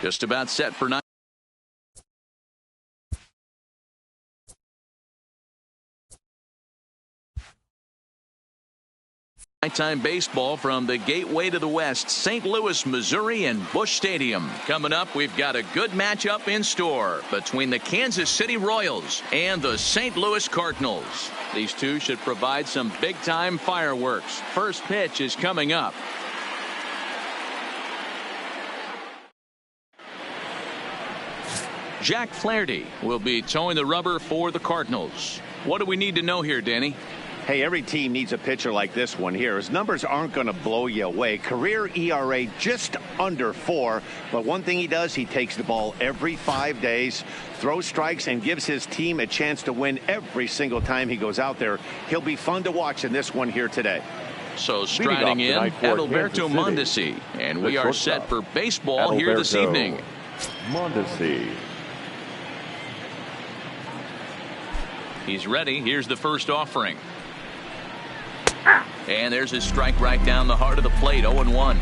Just about set for night. Nighttime baseball from the gateway to the west, St. Louis, Missouri, and Busch Stadium. Coming up, we've got a good matchup in store between the Kansas City Royals and the St. Louis Cardinals. These two should provide some big-time fireworks. First pitch is coming up. Jack Flaherty will be towing the rubber for the Cardinals. What do we need to know here, Danny? Hey, every team needs a pitcher like this one here. His numbers aren't going to blow you away. Career ERA just under 4. But one thing he does, he takes the ball every 5 days, throws strikes, and gives his team a chance to win every single time he goes out there. He'll be fun to watch in this one here today. So striding in, Adalberto Mondesi. And we are set for baseball here this evening. Mondesi. He's ready. Here's the first offering. And there's his strike right down the heart of the plate. 0-1.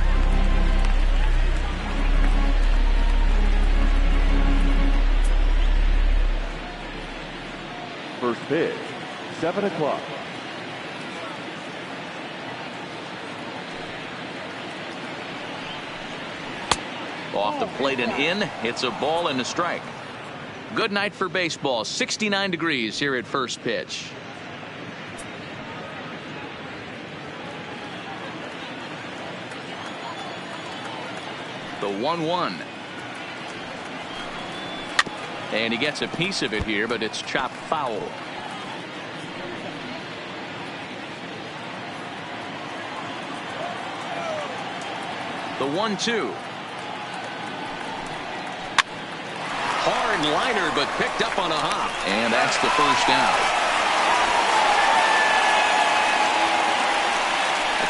First pitch, 7 o'clock. Off the plate and in. It's a ball and a strike. Good night for baseball. 69 degrees here at first pitch. The 1-1. And he gets a piece of it here, but it's chopped foul. The 1-2. Hard liner, but picked up on a hop. And that's the first out.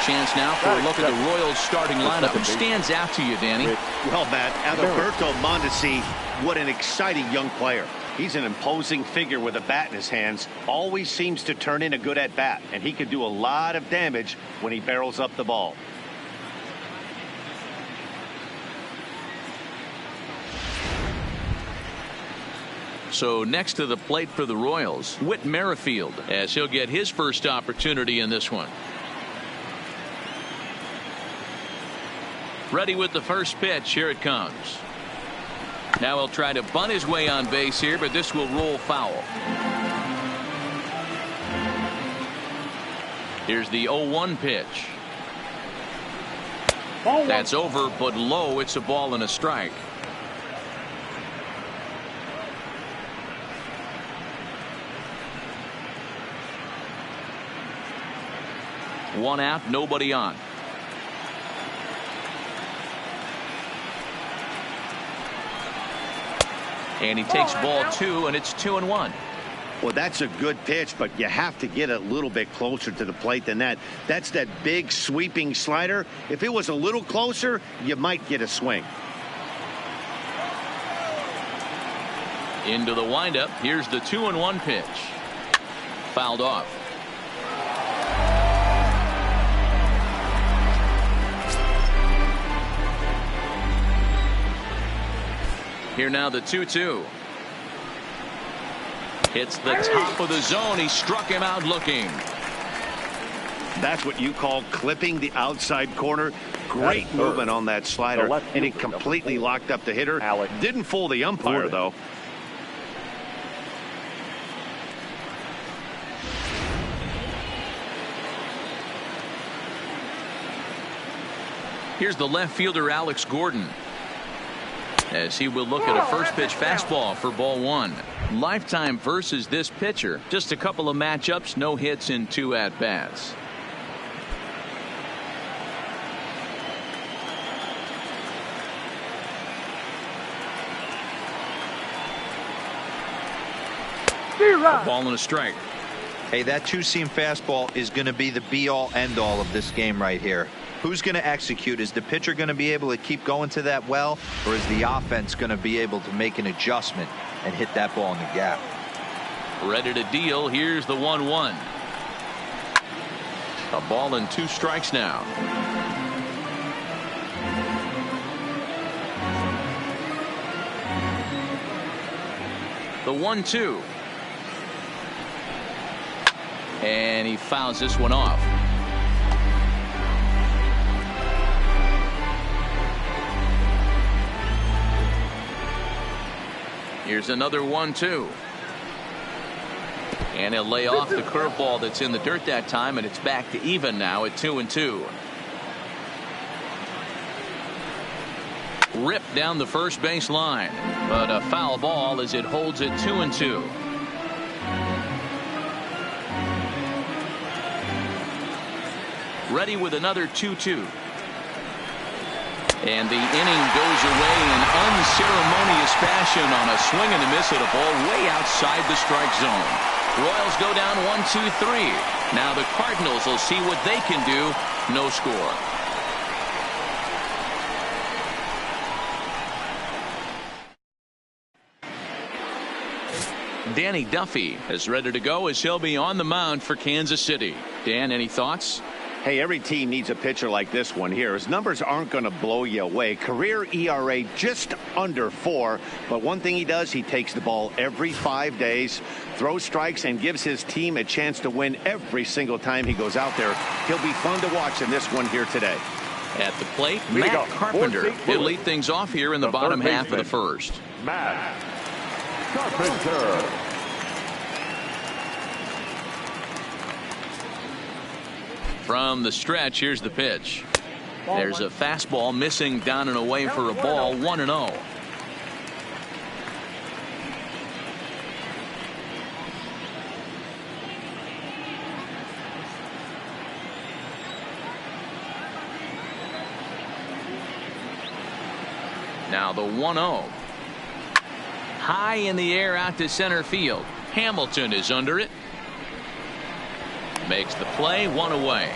Chance now for a look at the Royals starting lineup. Who stands out to you, Danny? Well, Matt, Adalberto Mondesi, what an exciting young player. He's an imposing figure with a bat in his hands. Always seems to turn in a good at-bat, and he can do a lot of damage when he barrels up the ball. So next to the plate for the Royals, Whit Merrifield, as he'll get his first opportunity in this one. Ready with the first pitch. Here it comes. Now he'll try to bunt his way on base here, but this will roll foul. Here's the 0-1 pitch. That's over, but low. It's a ball and a strike. One out, nobody on. And he takes ball 2, and it's 2-1. Well, that's a good pitch, but you have to get a little bit closer to the plate than that. That's that big sweeping slider. If it was a little closer, you might get a swing. Into the windup. Here's the 2-1 pitch. Fouled off. Here now the 2-2. Hits the top of the zone. He struck him out looking. That's what you call clipping the outside corner. Great movement on that slider, and it completely locked up the hitter. Didn't fool the umpire, though. Here's the left fielder, Alex Gordon, as he will look at a first pitch fastball for ball 1. Lifetime versus this pitcher. Just a couple of matchups, no hits in 2 at-bats. A ball and a strike. Hey, that 2-seam fastball is going to be the be-all, end-all of this game right here. Who's going to execute? Is the pitcher going to be able to keep going to that well, or is the offense going to be able to make an adjustment and hit that ball in the gap? Ready to deal. Here's the 1-1. A ball and 2 strikes now. The 1-2. And he fouls this one off. Here's another 1-2. And he'll lay off the curveball that's in the dirt that time, and it's back to even now at 2-2. Ripped down the first base line, but a foul ball as it holds it 2-2. Ready with another 2-2. And the inning goes away in unceremonious fashion on a swing and a miss at a ball way outside the strike zone. Royals go down 1-2-3. Now the Cardinals will see what they can do. No score. Danny Duffy is ready to go as he'll be on the mound for Kansas City. Dan, any thoughts? Hey, every team needs a pitcher like this one here. His numbers aren't going to blow you away. Career ERA just under 4. But one thing he does, he takes the ball every 5 days, throws strikes, and gives his team a chance to win every single time he goes out there. He'll be fun to watch in this one here today. At the plate, Matt Carpenter will lead things off here in the bottom half of the first. Matt Carpenter. From the stretch, here's the pitch. There's a fastball missing down and away for a ball. 1-0. Now the 1-0. High in the air out to center field. Hamilton is under it. Makes the play, 1 away.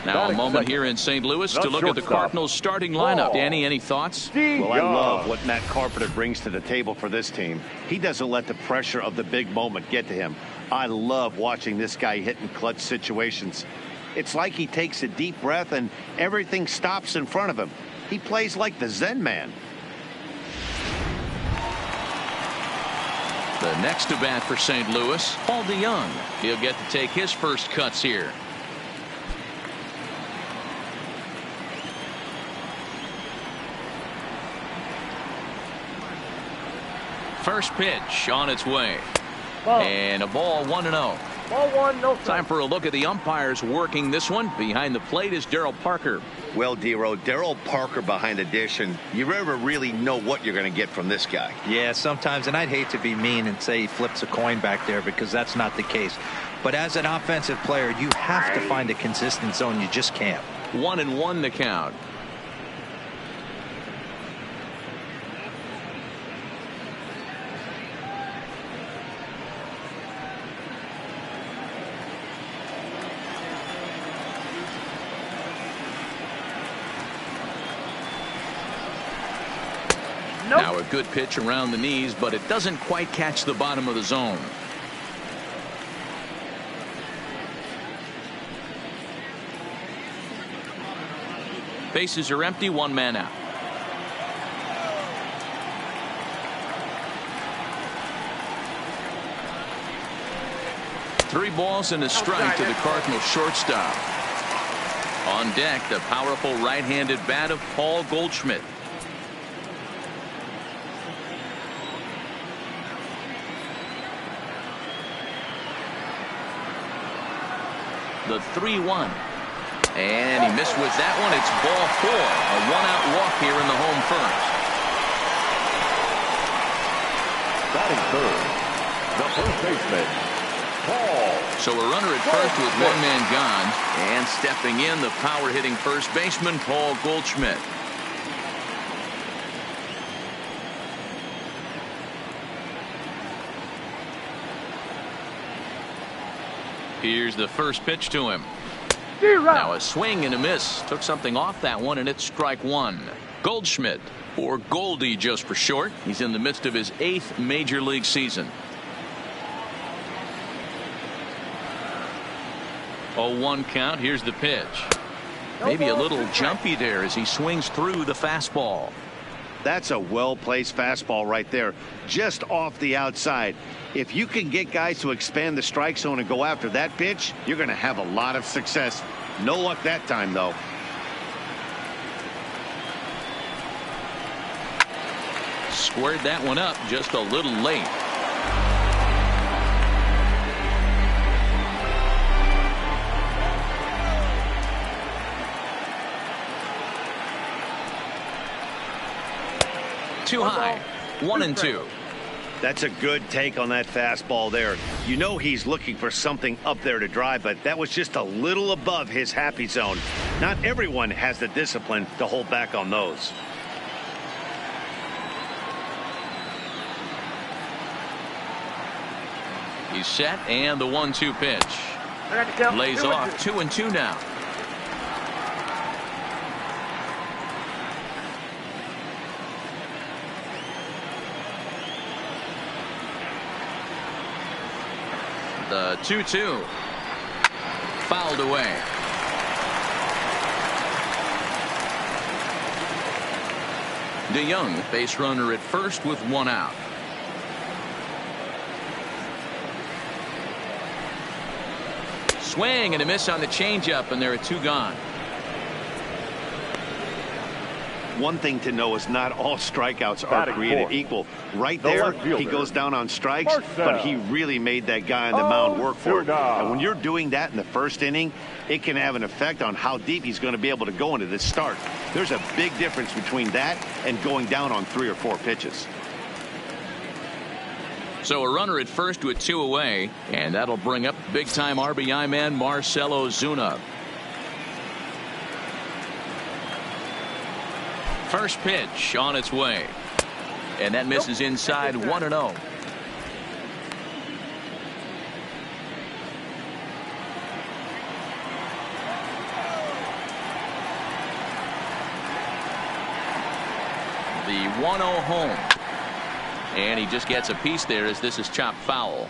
Now a moment here in St. Louis to look at the Cardinals starting lineup. Danny, any thoughts? Well, I love what Matt Carpenter brings to the table for this team. He doesn't let the pressure of the big moment get to him. I love watching this guy hit in clutch situations. It's like he takes a deep breath and everything stops in front of him. He plays like the Zen man. The next to bat for St. Louis, Paul DeYoung. He'll get to take his first cuts here. First pitch on its way. And a ball, 1-0. Ball 1, no. Time for a look at the umpires working this one. Behind the plate is Darryl Parker. Well, Dero, Darryl Parker behind the dish, and you never really know what you're going to get from this guy. Yeah, sometimes, and I'd hate to be mean and say he flips a coin back there because that's not the case. But as an offensive player, you have to find a consistent zone. You just can't. 1-1 the count. Now a good pitch around the knees, but it doesn't quite catch the bottom of the zone. Bases are empty, 1 man out. Three balls and a strike to the Cardinals shortstop. On deck, the powerful right-handed bat of Paul Goldschmidt. The 3-1. And he missed with that one. It's ball 4. A 1-out walk here in the home first. Batting third, the first baseman, Paul. So a runner at first with 1 man gone. And stepping in, the power-hitting first baseman, Paul Goldschmidt. Here's the first pitch to him. Now a swing and a miss. Took something off that one, and it's strike 1. Goldschmidt, or Goldie just for short. He's in the midst of his 8th major league season. 0-1 count. Here's the pitch. Maybe a little jumpy there as he swings through the fastball. That's a well-placed fastball right there, just off the outside. If you can get guys to expand the strike zone and go after that pitch, you're going to have a lot of success. No luck that time, though. Squared that one up just a little late. Too high. 1-2. That's a good take on that fastball there. You know he's looking for something up there to drive, but that was just a little above his happy zone. Not everyone has the discipline to hold back on those. He's set, and the 1-2 pitch. Lays off. 2-2 now. The 2-2. Fouled away. DeYoung, base runner at first with one out. Swing and a miss on the changeup, and there are two gone. One thing to know is not all strikeouts are created equal. Right there, he goes down on strikes, but he really made that guy on the mound work for it. And when you're doing that in the first inning, it can have an effect on how deep he's going to be able to go into this start. There's a big difference between that and going down on 3 or 4 pitches. So a runner at first with 2 away, and that'll bring up big-time RBI man Marcell Ozuna. First pitch on its way, and that misses inside. 1-0. The 1-0 home, and he just gets a piece there as this is chopped foul.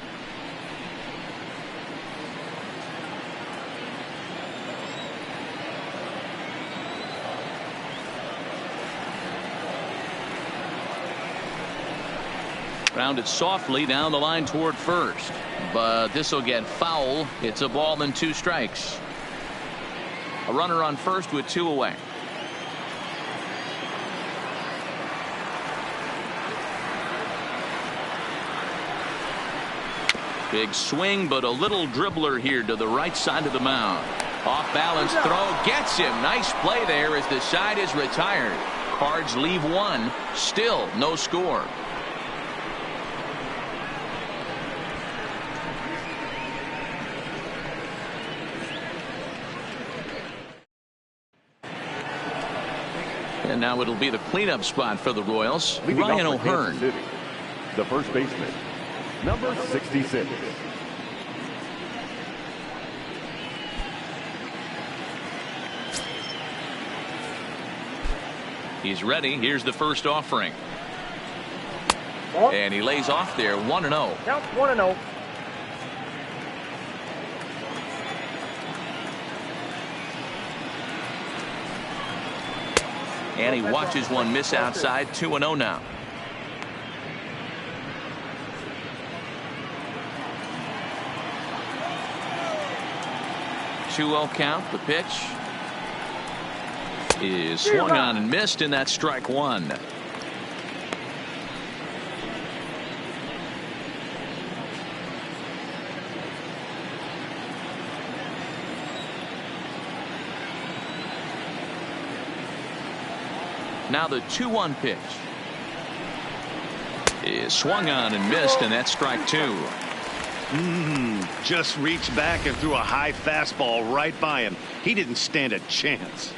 Grounded softly down the line toward first, but this will get foul. It's a ball and 2 strikes. A runner on first with 2 away. Big swing, but a little dribbler here to the right side of the mound. Off balance throw gets him. Nice play there as the side is retired. Cards leave 1. Still no score. And now it'll be the cleanup spot for the Royals. Ryan O'Hearn. The first baseman, number 66. He's ready. Here's the first offering. And he lays off there. 1-0. Count 1-0. And he watches one miss outside. 2-0 now. Two-0 count. The pitch is swung on and missed, and that's strike 1. Now the 2-1 pitch is swung on and missed, and that's strike 2. Just reached back and threw a high fastball right by him. He didn't stand a chance.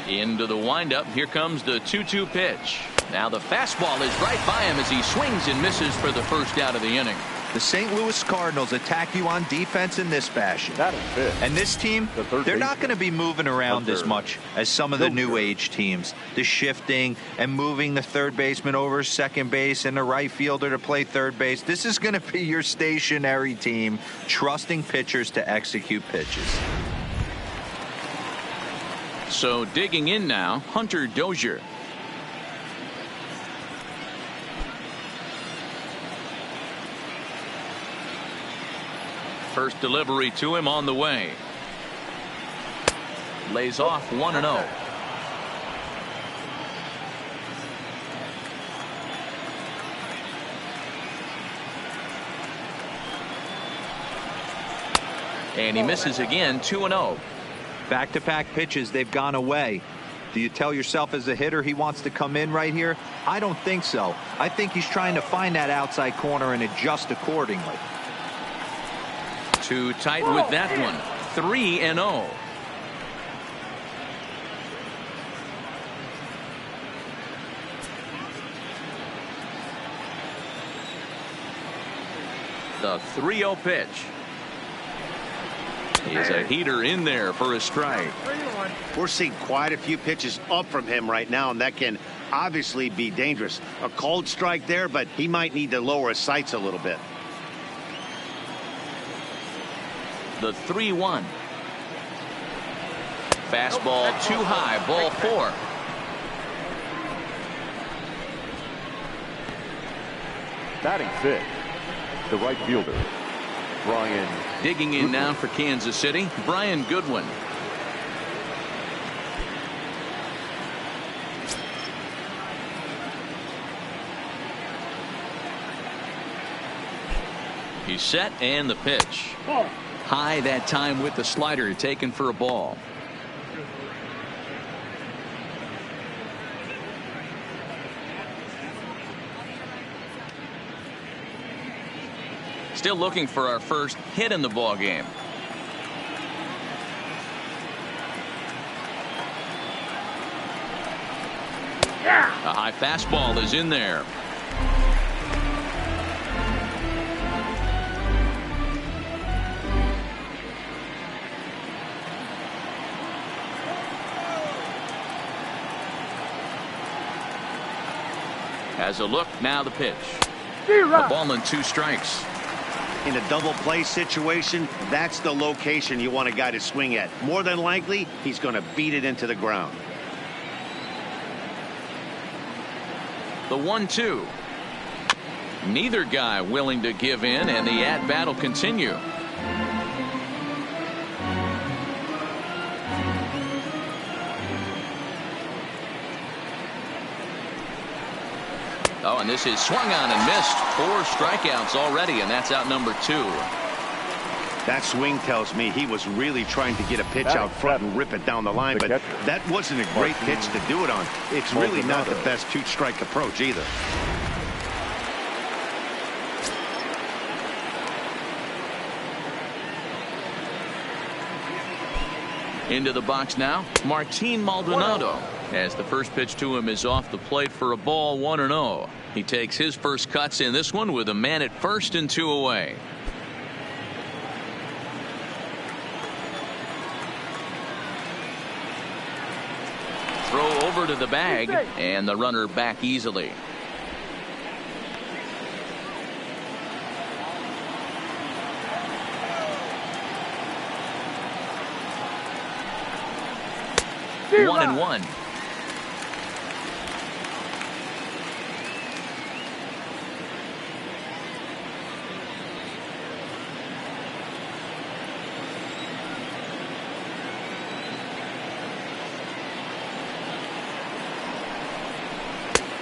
Into the windup. Here comes the 2-2 pitch. Now the fastball is right by him as he swings and misses for the first out of the inning. The St. Louis Cardinals attack you on defense in this fashion. That is it. And this team, they're not going to be moving around as much as some of the new age teams. The shifting and moving the third baseman over second base and the right fielder to play third base. This is going to be your stationary team, trusting pitchers to execute pitches. So digging in now, Hunter Dozier. First delivery to him on the way. Lays off 1-0. And he misses again, 2-0. Back-to-back pitches, they've gone away. Do you tell yourself as a hitter he wants to come in right here? I don't think so. I think he's trying to find that outside corner and adjust accordingly. Too tight with that one. 3-0. The 3-0 pitch. Is a heater in there for a strike. We're seeing quite a few pitches up from him right now, and that can obviously be dangerous. A cold strike there, but he might need to lower his sights a little bit. The 3-1. Fastball too high, ball 4. Batting fifth, the right fielder, Brian. Digging in now for Kansas City, Brian Goodwin. He's set and the pitch. High that time with the slider, taken for a ball. Still looking for our first hit in the ball game. A high fastball is in there. Has a look, now the pitch. A ball and 2 strikes. In a double play situation, that's the location you want a guy to swing at. More than likely, he's going to beat it into the ground. The 1-2. Neither guy willing to give in, and the at-bat will continue. Oh, and this is swung on and missed. 4 strikeouts already, and that's out number 2. That swing tells me he was really trying to get a pitch out front and rip it down the line, but that wasn't a great pitch to do it on. It's really not the best 2-strike approach either. Into the box now, Martin Maldonado, as the first pitch to him is off the plate for a ball, 1-0. He takes his first cuts in this one with a man at first and 2 away. Throw over to the bag, and the runner back easily. One and one.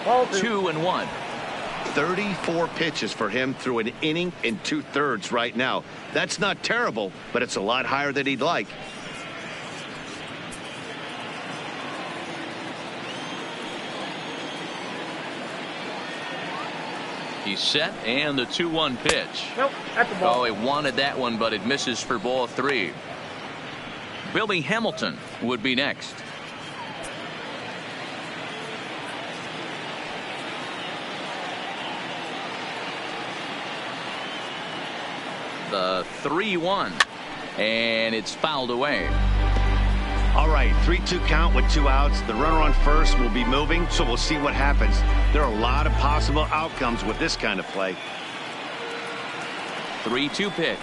Ball 2-1. 34 pitches for him through an inning and 2/3 right now. That's not terrible, but it's a lot higher than he'd like. He's set, and the 2-1 pitch. Nope, that's the ball. Oh, he wanted that one, but it misses for ball 3. Billy Hamilton would be next. The 3-1, and it's fouled away. All right, 3-2 count with 2 outs. The runner on first will be moving, so we'll see what happens. There are a lot of possible outcomes with this kind of play. 3-2 pitch,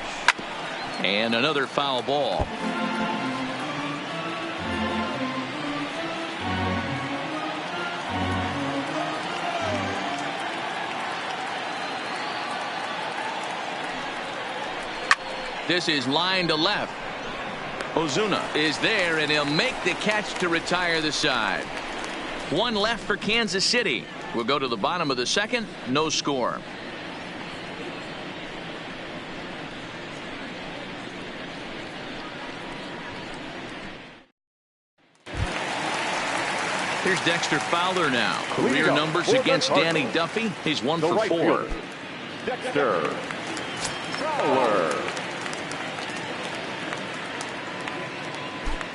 and another foul ball. This is line to left. Ozuna is there, and he'll make the catch to retire the side. One left for Kansas City. We'll go to the bottom of the second. No score. Here's Dexter Fowler now. Career numbers against Danny Duffy. He's 1 for 4. Dexter Fowler.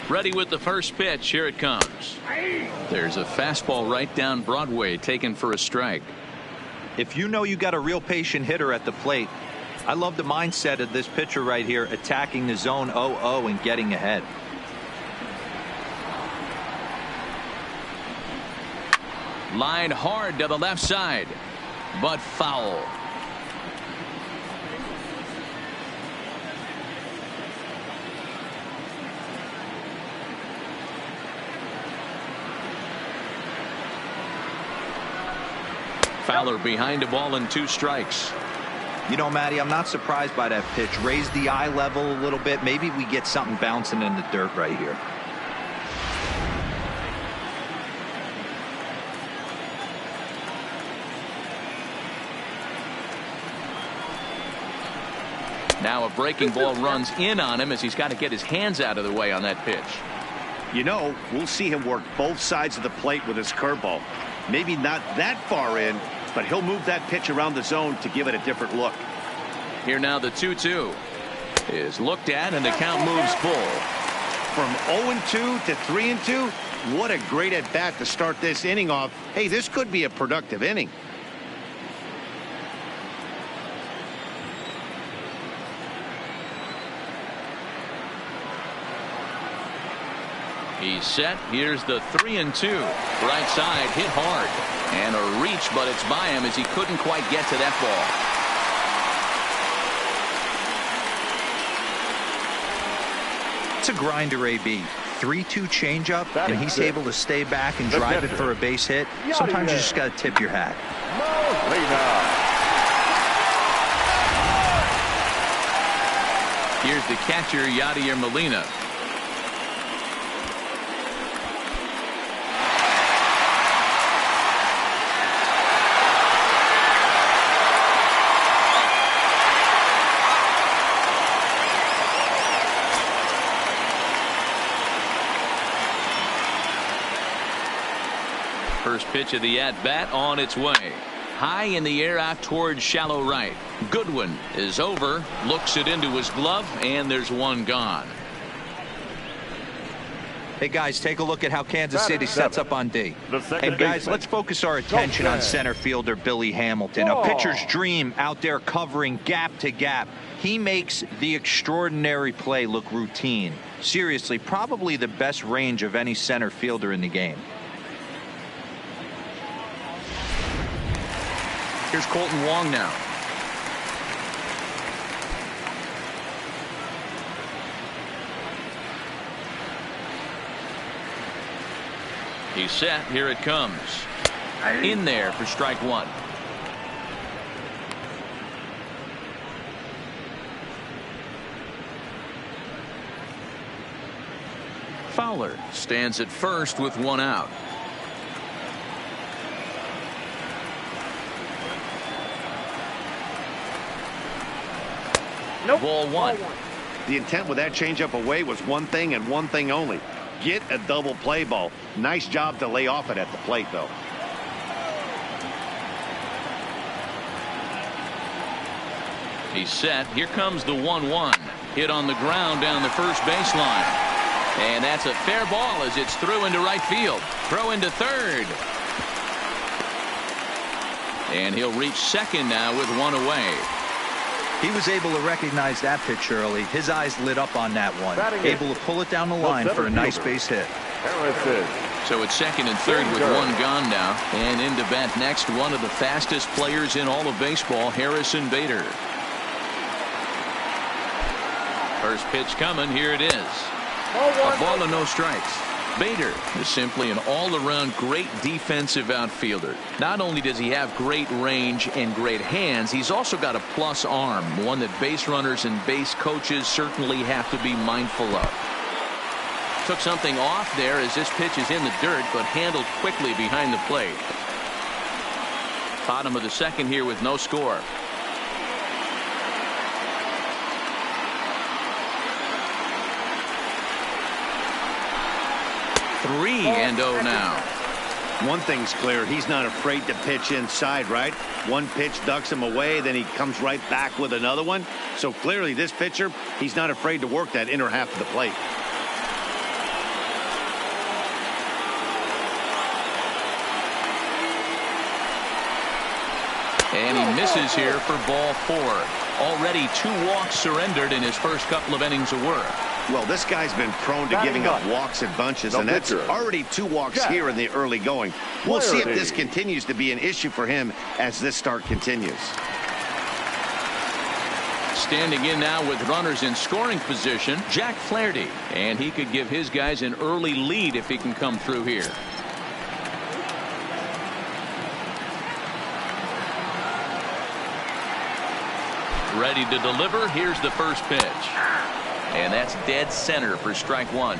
Ready with the first pitch. Here it comes. There's a fastball right down Broadway, taken for a strike. If you know you got a real patient hitter at the plate, I love the mindset of this pitcher right here, attacking the zone 0-0 and getting ahead. Line hard to the left side, but foul. Fowler behind a ball and 2 strikes. You know, Matty, I'm not surprised by that pitch. Raise the eye level a little bit. Maybe we get something bouncing in the dirt right here. Now a breaking ball runs in on him as he's got to get his hands out of the way on that pitch. You know, we'll see him work both sides of the plate with his curveball. Maybe not that far in, but he'll move that pitch around the zone to give it a different look. Here now the 2-2 is looked at, and the count moves full. From 0-2 to 3-2, what a great at bat to start this inning off. Hey, this could be a productive inning. He's set. Here's the 3-2. Right side, hit hard. And a reach, but it's by him as he couldn't quite get to that ball. It's a grinder, AB. 3-2 changeup, and he's able to stay back and drive it for a base hit. Sometimes you just got to tip your hat. Here's the catcher, Yadier Molina. First pitch of the at-bat on its way. High in the air out towards shallow right. Goodwin is over, looks it into his glove, and there's one gone. Hey, guys, take a look at how Kansas City sets up on D. Hey, guys, let's focus our attention on center fielder Billy Hamilton. A pitcher's dream out there covering gap to gap. He makes the extraordinary play look routine. Seriously, probably the best range of any center fielder in the game. Here's Colton Wong now. He's set. Here it comes. In there for strike 1. Fowler stands at first with 1 out. Nope. Ball 1. The intent with that changeup away was one thing and one thing only. Get a double play ball. Nice job to lay off it at the plate, though. He's set. Here comes the 1-1. Hit on the ground down the first baseline. And that's a fair ball as it's through into right field. Throw into third. And he'll reach second now with 1 away. He was able to recognize that pitch early. His eyes lit up on that one. Able to pull it down the line for a nice base hit. So it's second and third with 1 gone now. And into bat next, one of the fastest players in all of baseball, Harrison Bader. First pitch coming. Here it is. A ball and no strikes. Bader is simply an all-around great defensive outfielder. Not only does he have great range and great hands, he's also got a plus arm, one that base runners and base coaches certainly have to be mindful of. Took something off there as this pitch is in the dirt, but handled quickly behind the plate. Bottom of the second here with no score. Three and oh now. One thing's clear, he's not afraid to pitch inside, right? One pitch ducks him away, then he comes right back with another one. So clearly this pitcher, he's not afraid to work that inner half of the plate. And he misses here for ball 4. Already 2 walks surrendered in his first couple of innings of work. Well, this guy's been prone to giving up walks in bunches, and that's already 2 walks here in the early going. We'll see if this continues to be an issue for him as this start continues. Standing in now with runners in scoring position, Jack Flaherty, and he could give his guys an early lead if he can come through here. Ready to deliver. Here's the first pitch. And that's dead center for strike 1.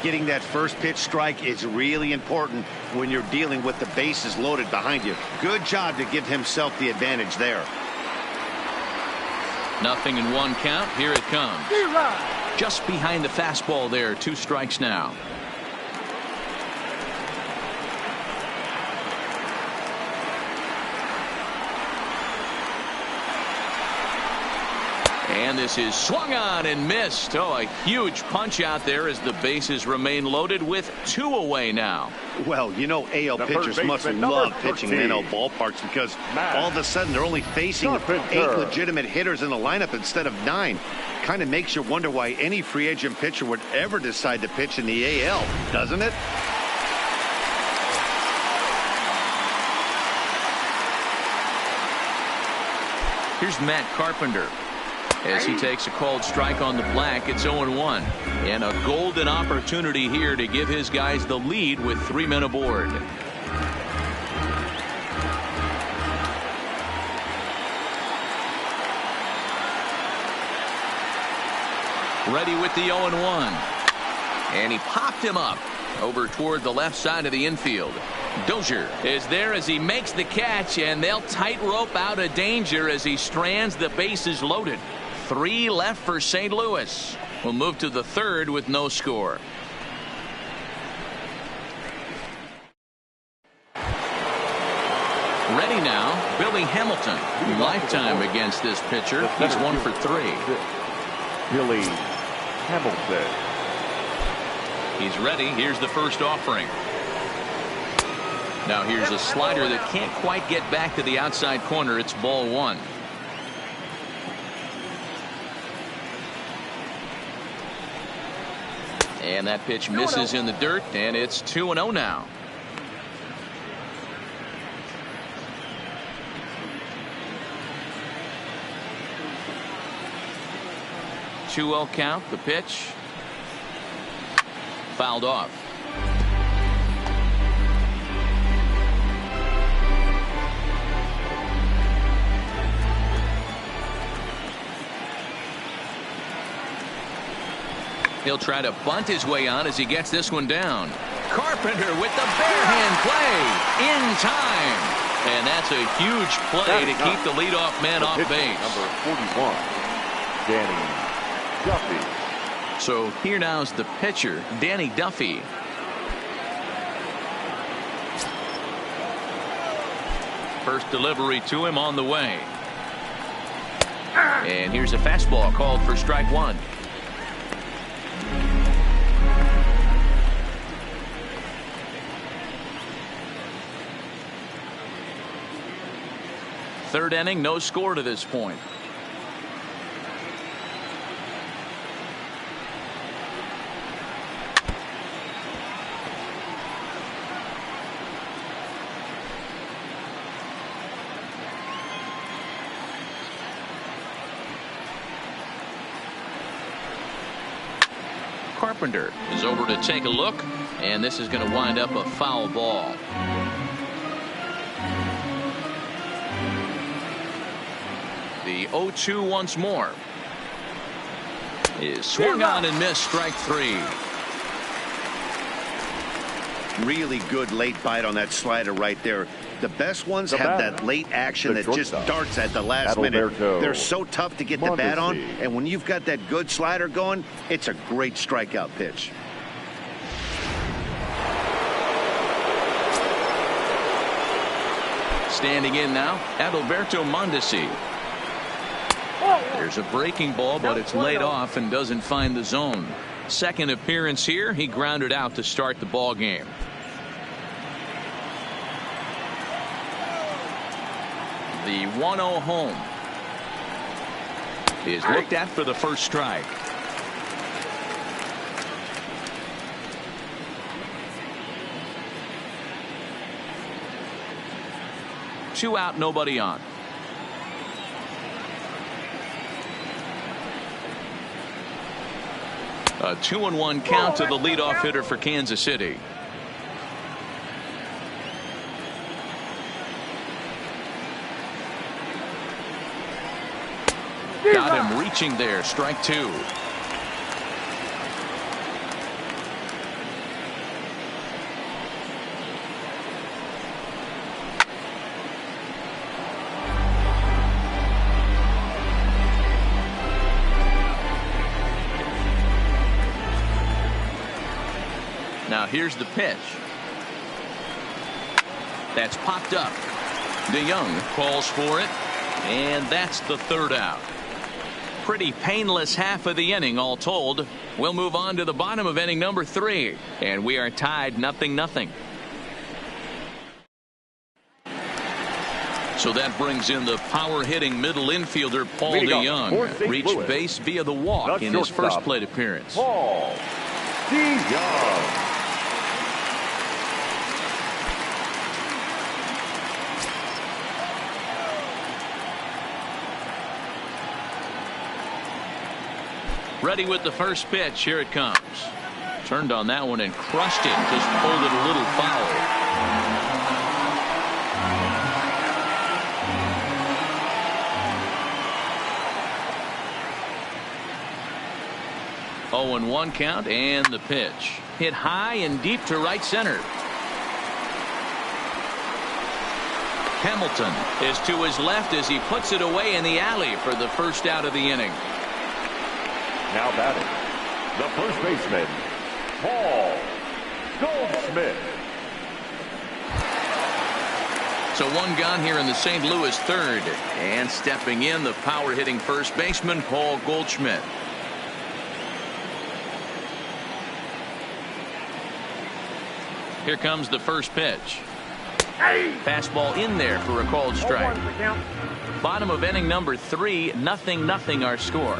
Getting that first pitch strike is really important when you're dealing with the bases loaded behind you. Good job to give himself the advantage there. Nothing in 1 count. Here it comes. Just behind the fastball there. 2 strikes now. And this is swung on and missed. Oh, a huge punch out there as the bases remain loaded with 2 away now. Well, you know, AL pitchers must love pitching in NL ballparks because all of a sudden they're only facing 8 legitimate hitters in the lineup instead of 9. Kind of makes you wonder why any free agent pitcher would ever decide to pitch in the AL, doesn't it? Here's Matt Carpenter. As he takes a called strike on the black, it's 0-1. And a golden opportunity here to give his guys the lead with 3 men aboard. Ready with the 0-1. And he popped him up over toward the left side of the infield. Dozier is there as he makes the catch, and they'll tightrope out of danger as he strands the bases loaded. 3 left for St. Louis. We'll move to the 3rd with no score. Ready now, Billy Hamilton. Lifetime against this pitcher. He's 1 for 3. Billy Hamilton. He's ready. Here's the first offering. Now here's a slider that can't quite get back to the outside corner. It's ball 1. And that pitch misses in the dirt, and it's 2-0 now. Two-0 count. The pitch fouled off. He'll try to bunt his way on as he gets this one down. Carpenter with the barehand play in time. And that's a huge play to keep the leadoff man off base. Number 41, Danny Duffy. So here now is the pitcher, Danny Duffy. First delivery to him on the way. And here's a fastball called for strike 1. Third inning, no score to this point. Carpenter is over to take a look, and this is going to wind up a foul ball. The 0-2 once more. Is swung on and missed, strike 3. Really good late bite on that slider right there. The best ones have that late action that just darts at the last minute. They're so tough to get the bat on, and when you've got that good slider going, it's a great strikeout pitch. Standing in now, Adalberto Mondesi. There's a breaking ball, but it's laid off and doesn't find the zone. Second appearance here, he grounded out to start the ball game. The 1-0 home is looked at for the first strike. Two out, nobody on. A 2-1 count to the leadoff hitter for Kansas City. Got him reaching there, strike 2. Now here's the pitch. That's popped up. DeYoung calls for it, and that's the third out. Pretty painless half of the inning all told. We'll move on to the bottom of inning number 3, and we are tied 0-0. So that brings in the power hitting middle infielder Paul DeYoung. Reached base via the walk in his first plate appearance. Paul DeYoung. Ready with the first pitch. Here it comes. Turned on that one and crushed it. Just pulled it a little foul. Oh, and 1 count, and the pitch. Hit high and deep to right center. Hamilton is to his left as he puts it away in the alley for the first out of the inning. Now batting, the first baseman, Paul Goldschmidt. So 1 gone here in the St. Louis third. And stepping in, the power hitting first baseman, Paul Goldschmidt. Here comes the first pitch. Fastball in there for a called strike. Bottom of inning number 3, 0-0 our score.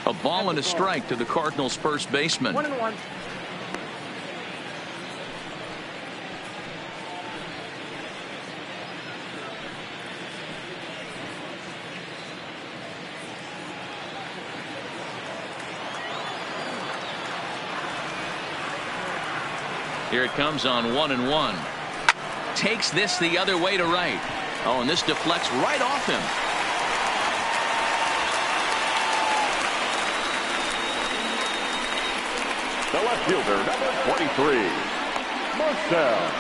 A ball and a strike to the Cardinals first baseman. 1-1. Here it comes on 1-1. Takes this the other way to right. Oh, and this deflects right off him. The left fielder, number 23, Marcell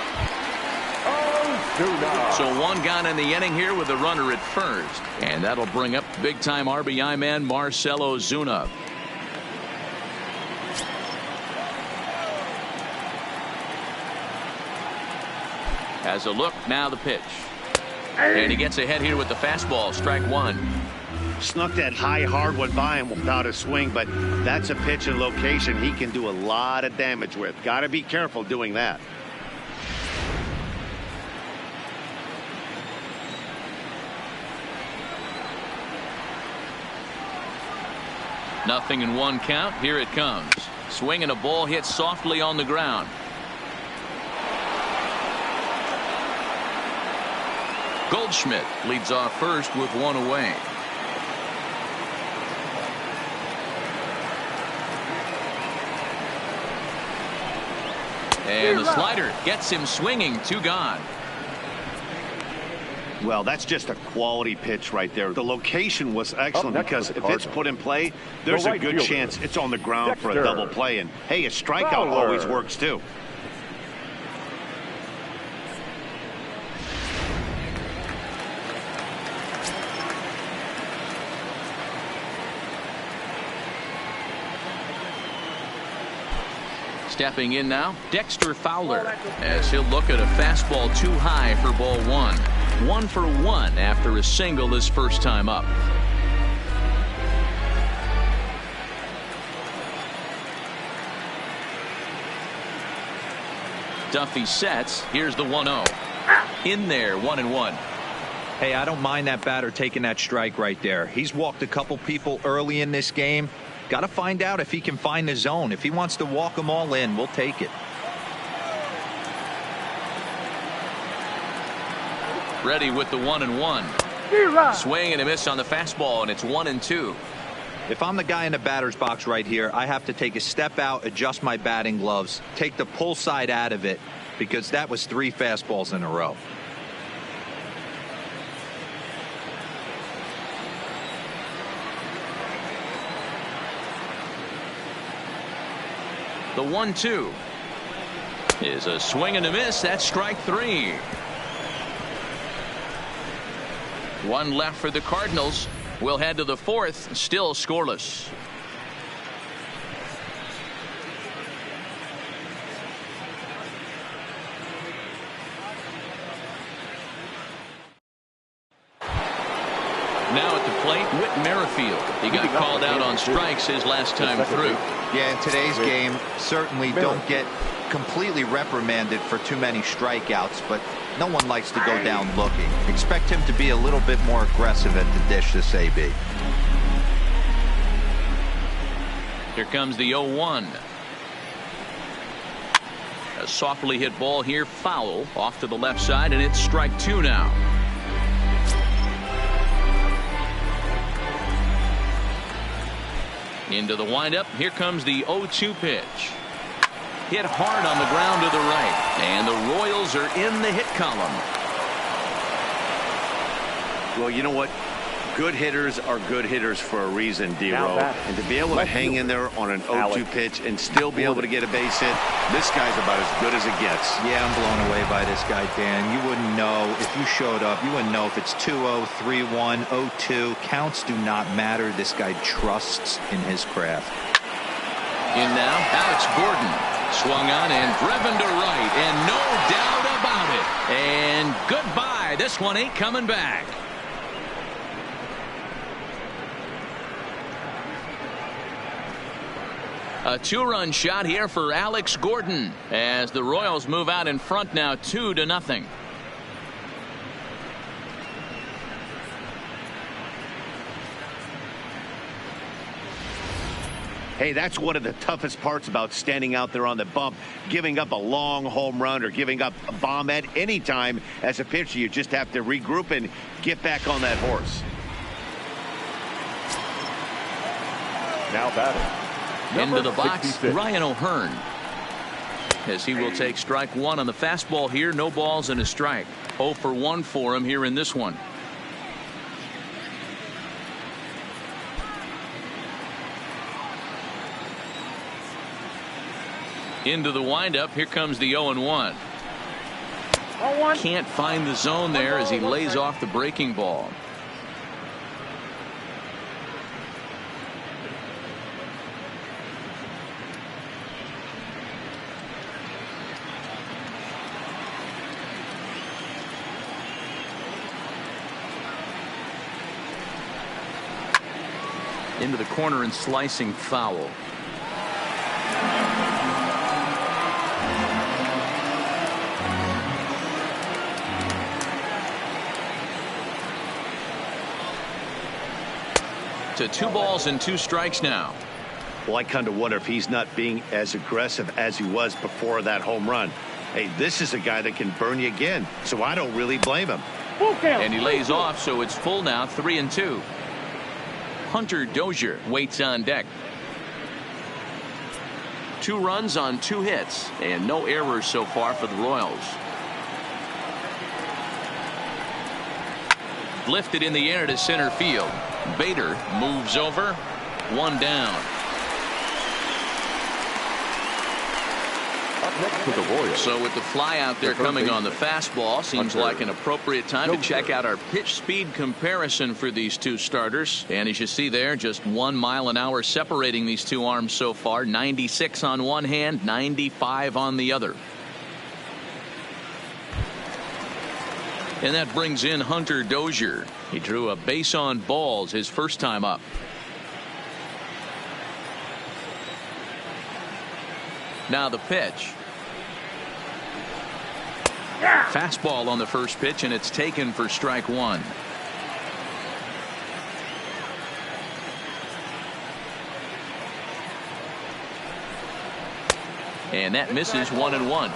Ozuna. So 1 gone in the inning here with a runner at first. And that'll bring up big-time RBI man Marcell Ozuna. Has a look, now the pitch. And he gets ahead here with the fastball, strike 1. Snuck that high hard one by him without a swing, but that's a pitch and location he can do a lot of damage with. Got to be careful doing that. Nothing in 1 count. Here it comes. Swing and a ball hit softly on the ground. Goldschmidt leads off first with 1 away. And the slider gets him swinging. 2 gone. Well, that's just a quality pitch right there. The location was excellent because if it's put in play, there's a good chance it's on the ground for a double play. And, hey, a strikeout always works, too. Stepping in now, Dexter Fowler, as he'll look at a fastball too high for ball 1. 1 for 1 after a single his first time up. Duffy sets. Here's the 1-0. In there, 1-1. Hey, I don't mind that batter taking that strike right there. He's walked a couple people early in this game. Got to find out if he can find the zone. If he wants to walk them all in, we'll take it. Ready with the 1-1. Swing and a miss on the fastball, and it's 1-2. If I'm the guy in the batter's box right here, I have to take a step out, adjust my batting gloves, take the pull side out of it, because that was 3 fastballs in a row. The 1-2 is a swing and a miss. That's strike 3. 1 left for the Cardinals. We'll head to the 4th, still scoreless. Now at the plate, Whit Merrifield. He got called out on strikes his last time through. Yeah, in today's game, certainly don't get completely reprimanded for too many strikeouts, but no one likes to go down looking. Expect him to be a little bit more aggressive at the dish this AB. Here comes the 0-1. A softly hit ball here, foul, off to the left side, and it's strike 2 now. Into the windup. Here comes the 0-2 pitch. Hit hard on the ground to the right. And the Royals are in the hit column. Well, you know what? Good hitters are good hitters for a reason, D-Row. And to be able to hang in there on an 0-2 pitch and still be able to get a base hit, this guy's about as good as it gets. Yeah, I'm blown away by this guy, Dan. You wouldn't know if you showed up. You wouldn't know if it's 2-0, 3-1, 0-2. Counts do not matter. This guy trusts in his craft. In now, Alex Gordon. Swung on and driven to right, and no doubt about it. And goodbye. This one ain't coming back. A 2-run shot here for Alex Gordon as the Royals move out in front now 2-0. Hey, that's one of the toughest parts about standing out there on the bump. Giving up a long home run or giving up a bomb at any time as a pitcher. You just have to regroup and get back on that horse. Now batting. Into the box, 66. Ryan O'Hearn, as he will take strike 1 on the fastball here. No balls and a strike. 0 for 1 for him here in this one. Into the windup. Here comes the 0-1. Can't find the zone there as he lays off the breaking ball. Into the corner and slicing foul. To 2 balls and 2 strikes now. Well, I kind of wonder if he's not being as aggressive as he was before that home run. Hey, this is a guy that can burn you again, so I don't really blame him. And he lays off, so it's full now, 3-2. Hunter Dozier waits on deck. 2 runs on 2 hits and no errors so far for the Royals. Lifted in the air to center field. Bader moves over. 1 down. Up next for the Royals. So with the fly out there coming on the fastball, seems like an appropriate time to check out our pitch speed comparison for these 2 starters. And as you see there, just 1 mile an hour separating these 2 arms so far. 96 on one hand, 95 on the other. And that brings in Hunter Dozier. He drew a base on balls his first time up. Now the pitch. Fastball on the first pitch, and it's taken for strike 1. And that misses 1-1.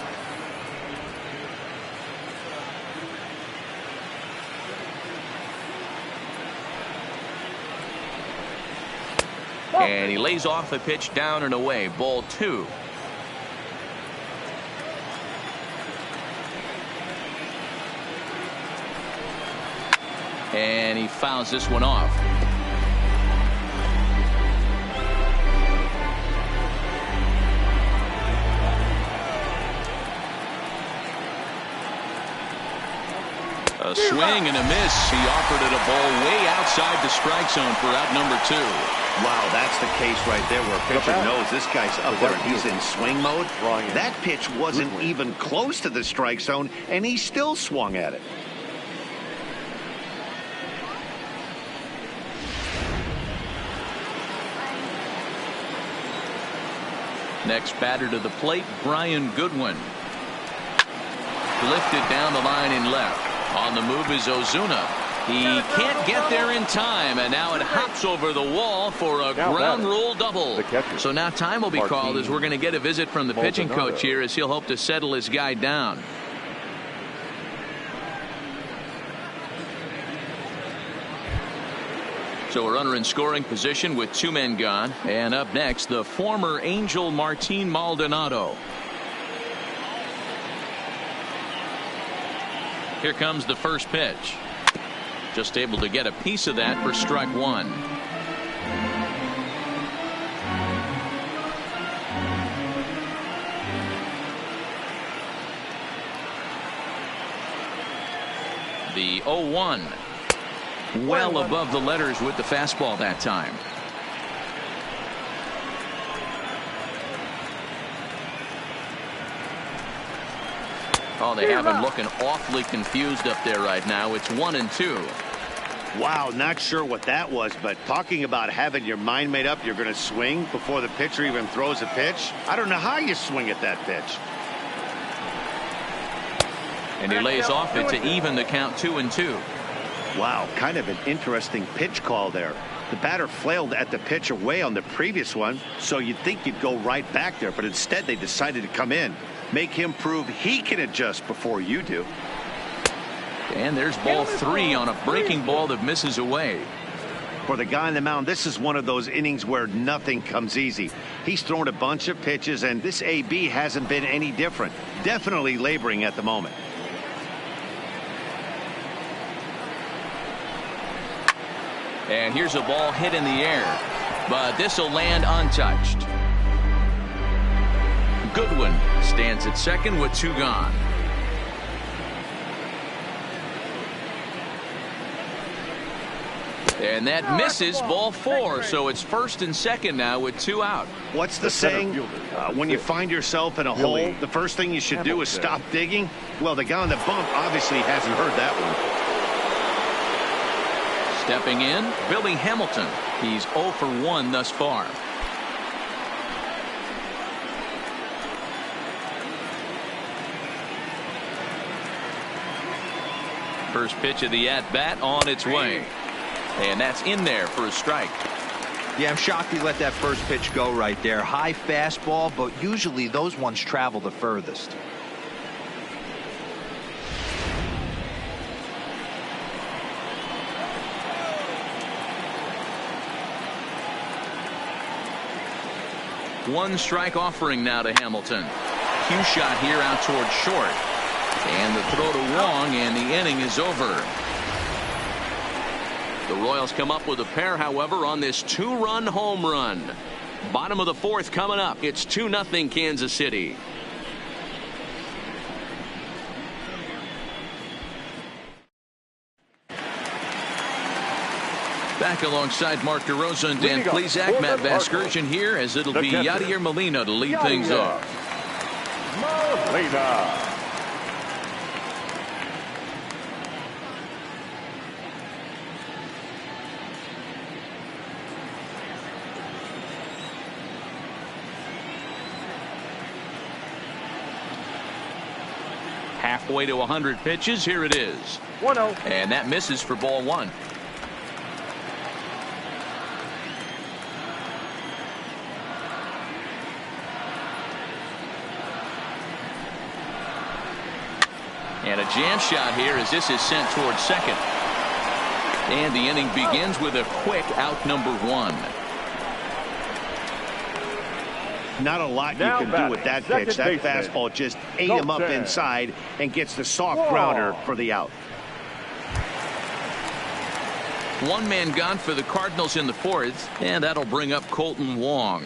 And he lays off the pitch down and away. Ball 2. And he fouls this one off. A swing and a miss. He offered it a ball way outside the strike zone for out number 2. Wow, that's the case right there where a pitcher knows this guy's up there and he's in swing mode. That pitch wasn't even close to the strike zone, and he still swung at it. Next batter to the plate, Brian Goodwin. Lifted down the line in left. On the move is Ozuna. He can't get there in time, and now it hops over the wall for a ground rule double. So now time will be called as we're going to get a visit from the pitching coach here as he'll hope to settle his guy down. So a runner in scoring position with 2 men gone. And up next, the former Angel Martin Maldonado. Here comes the first pitch. Just able to get a piece of that for strike 1. The 0-1. Well above the letters with the fastball that time. Oh, they have him looking awfully confused up there right now. It's 1-2. Wow, not sure what that was, but talking about having your mind made up, you're going to swing before the pitcher even throws a pitch. I don't know how you swing at that pitch. And he lays off it to even the count 2-2. Wow, kind of an interesting pitch call there. The batter flailed at the pitch away on the previous one, so you'd think you'd go right back there, but instead they decided to come in. Make him prove he can adjust before you do. And there's ball 3 on a breaking ball that misses away. For the guy on the mound, this is one of those innings where nothing comes easy. He's thrown a bunch of pitches, and this AB hasn't been any different. Definitely laboring at the moment. And here's a ball hit in the air, but this will land untouched. Goodwin stands at second with 2 gone. And that misses, ball 4, so it's first and second now with 2 out. What's the saying? When you find yourself in a hole, the first thing you should do is stop digging. Well, the guy on the bump obviously hasn't heard that one. Stepping in, Billy Hamilton. He's 0 for 1 thus far. First pitch of the at-bat on its way. And that's in there for a strike. Yeah, I'm shocked he let that first pitch go right there. High fastball, but usually those ones travel the furthest. 1 strike offering now to Hamilton. Cue shot here out towards short. And the throw to Wong, and the inning is over. The Royals come up with a pair, however, on this 2-run home run. Bottom of the 4th coming up. It's 2-0 Kansas City. Back alongside Mark DeRosa and Dan Plesac, Matt Vasgersian here, as it'll be Yadier Molina to lead things off. Molina. Halfway to 100 pitches. Here it is. 1-0. And that misses for ball 1. And a jam shot here as this is sent towards second. And the inning begins with a quick out number 1. Not a lot you can do with that pitch. That fastball just ate him up inside and gets the soft grounder for the out. 1 man gone for the Cardinals in the 4th, and that'll bring up Colton Wong.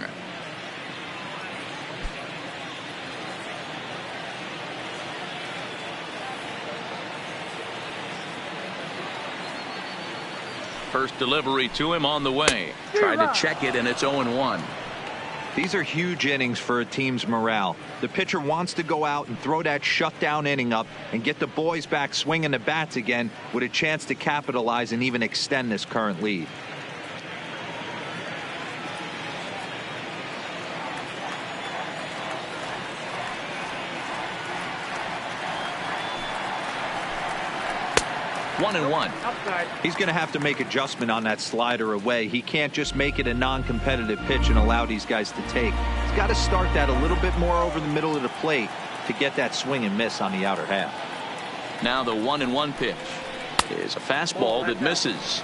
First delivery to him on the way. Tried to check it, and it's 0-1. These are huge innings for a team's morale. The pitcher wants to go out and throw that shutdown inning up and get the boys back swinging the bats again with a chance to capitalize and even extend this current lead. One and one. He's going to have to make adjustment on that slider away. He can't just make it a non-competitive pitch and allow these guys to take. He's got to start that a little bit more over the middle of the plate to get that swing and miss on the outer half. Now the 1-1 pitch is a fastball that misses.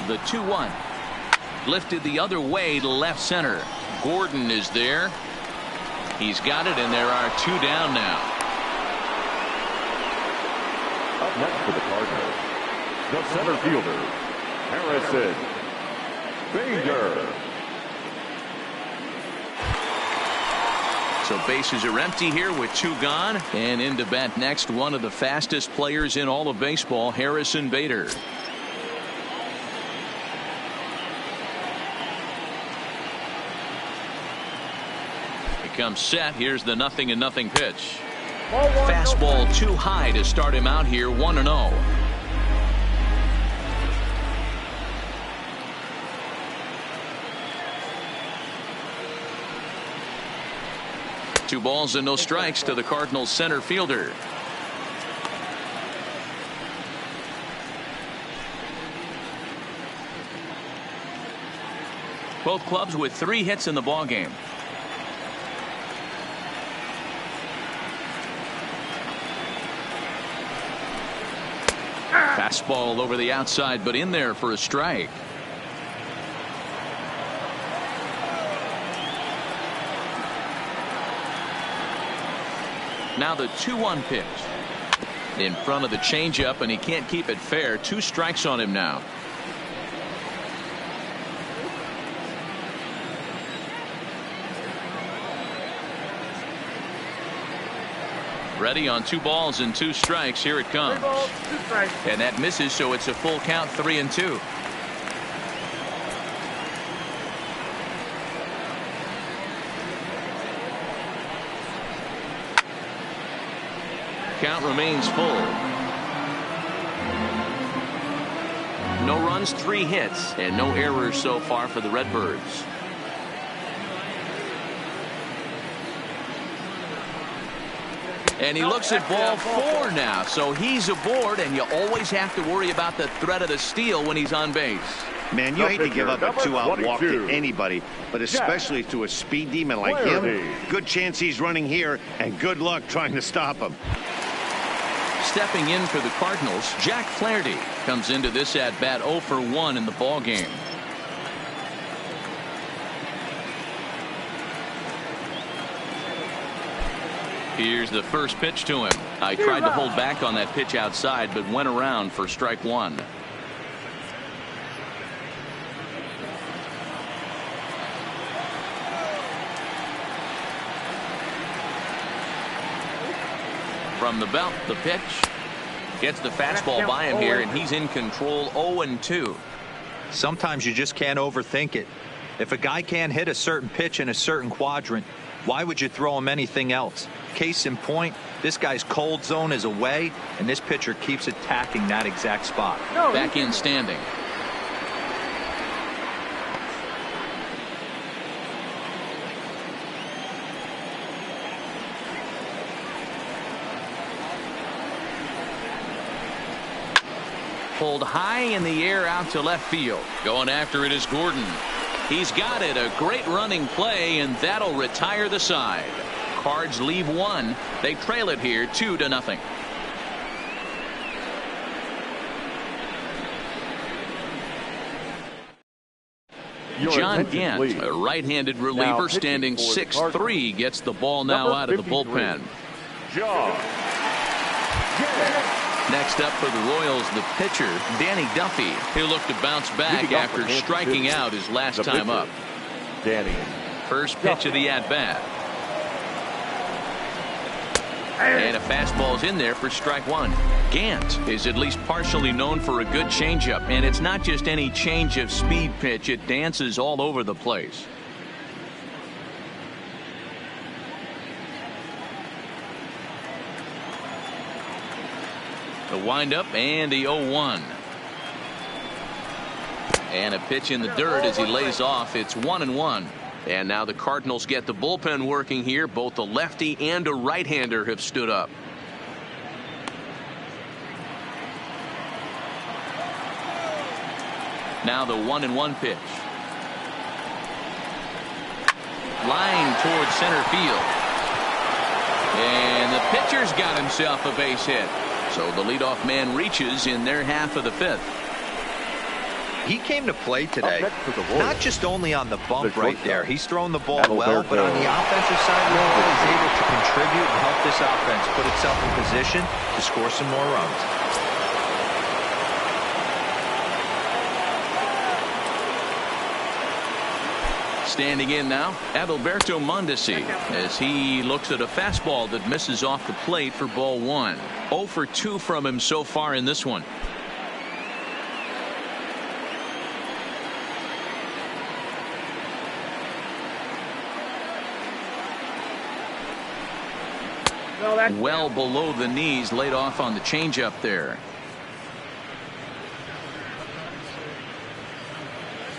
The 2-1. Lifted the other way to left center. Gordon is there. He's got it, and there are 2 down now. Up next for the Cardinals, the center fielder, Harrison Bader. So bases are empty here with 2 gone. And into bat next, one of the fastest players in all of baseball, Harrison Bader. Comes set. Here's the 0-0 pitch. Fastball too high to start him out here. 1-0. Two balls and no strikes to the Cardinals center fielder. Both clubs with 3 hits in the ballgame. Fastball over the outside, but in there for a strike. Now the 2-1 pitch. In front of the changeup, and he can't keep it fair. 2 strikes on him now. Ready on 2 balls and 2 strikes. Here it comes. 3 balls, 2 strikes. And that misses, so it's a full count, 3-2. Count remains full. No runs, 3 hits, and no errors so far for the Redbirds. And he looks at ball 4 now, so he's aboard, and you always have to worry about the threat of the steal when he's on base. Man, you hate to give up a 2-out walk to anybody, but especially to a speed demon like him. Good chance he's running here, and good luck trying to stop him. Stepping in for the Cardinals, Jack Flaherty comes into this at bat 0 for 1 in the ball game. Here's the first pitch to him. I tried to hold back on that pitch outside, but went around for strike one. From the belt, the pitch. Gets the fastball by him here, and he's in control. 0-2. Sometimes you just can't overthink it. If a guy can't hit a certain pitch in a certain quadrant, why would you throw him anything else? Case in point, this guy's cold zone is away, and this pitcher keeps attacking that exact spot. Back in standing. Pulled high in the air out to left field. Going after it is Gordon. He's got it. A great running play, and that'll retire the side. Cards leave one. They trail it here 2-0. John Gant, a right-handed reliever, standing 6'3", gets the ball now out of the bullpen. John. Next up for the Royals, the pitcher, Danny Duffy. He'll look to bounce back after striking out his last time up. Danny. First pitch of the at-bat. And a fastball's in there for strike one. Gant is at least partially known for a good changeup, and it's not just any change of speed pitch. It dances all over the place. The windup and the 0-1. And a pitch in the dirt as he lays off. It's 1-1. And now the Cardinals get the bullpen working here. Both a lefty and a right-hander have stood up. Now the 1-1 pitch. Line towards center field. And the pitcher's got himself a base hit. So the leadoff man reaches in their half of the fifth. He came to play today, not just only on the bump right there. He's thrown the ball well, but on the offensive side, he's able to contribute and help this offense put itself in position to score some more runs. Standing in now, Adalberto Mondesi, as he looks at a fastball that misses off the plate for ball one. 0 for 2 from him so far in this one. Well below the knees, laid off on the changeup there.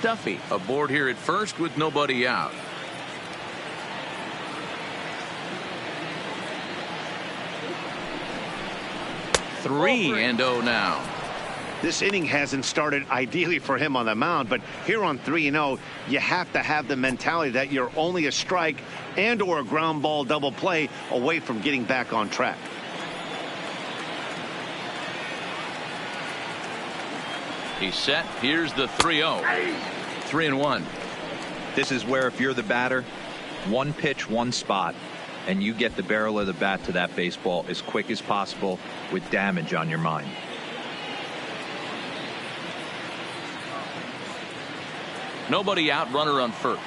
Duffy aboard here at first with nobody out. Three and 0 now. This inning hasn't started ideally for him on the mound, but here on 3-0, you have to have the mentality that you're only a strike and or a ground ball double play away from getting back on track. He's set. Here's the 3-0. 3-1. This is where if you're the batter, one pitch, one spot, and you get the barrel of the bat to that baseball as quick as possible with damage on your mind. Nobody out, runner on first.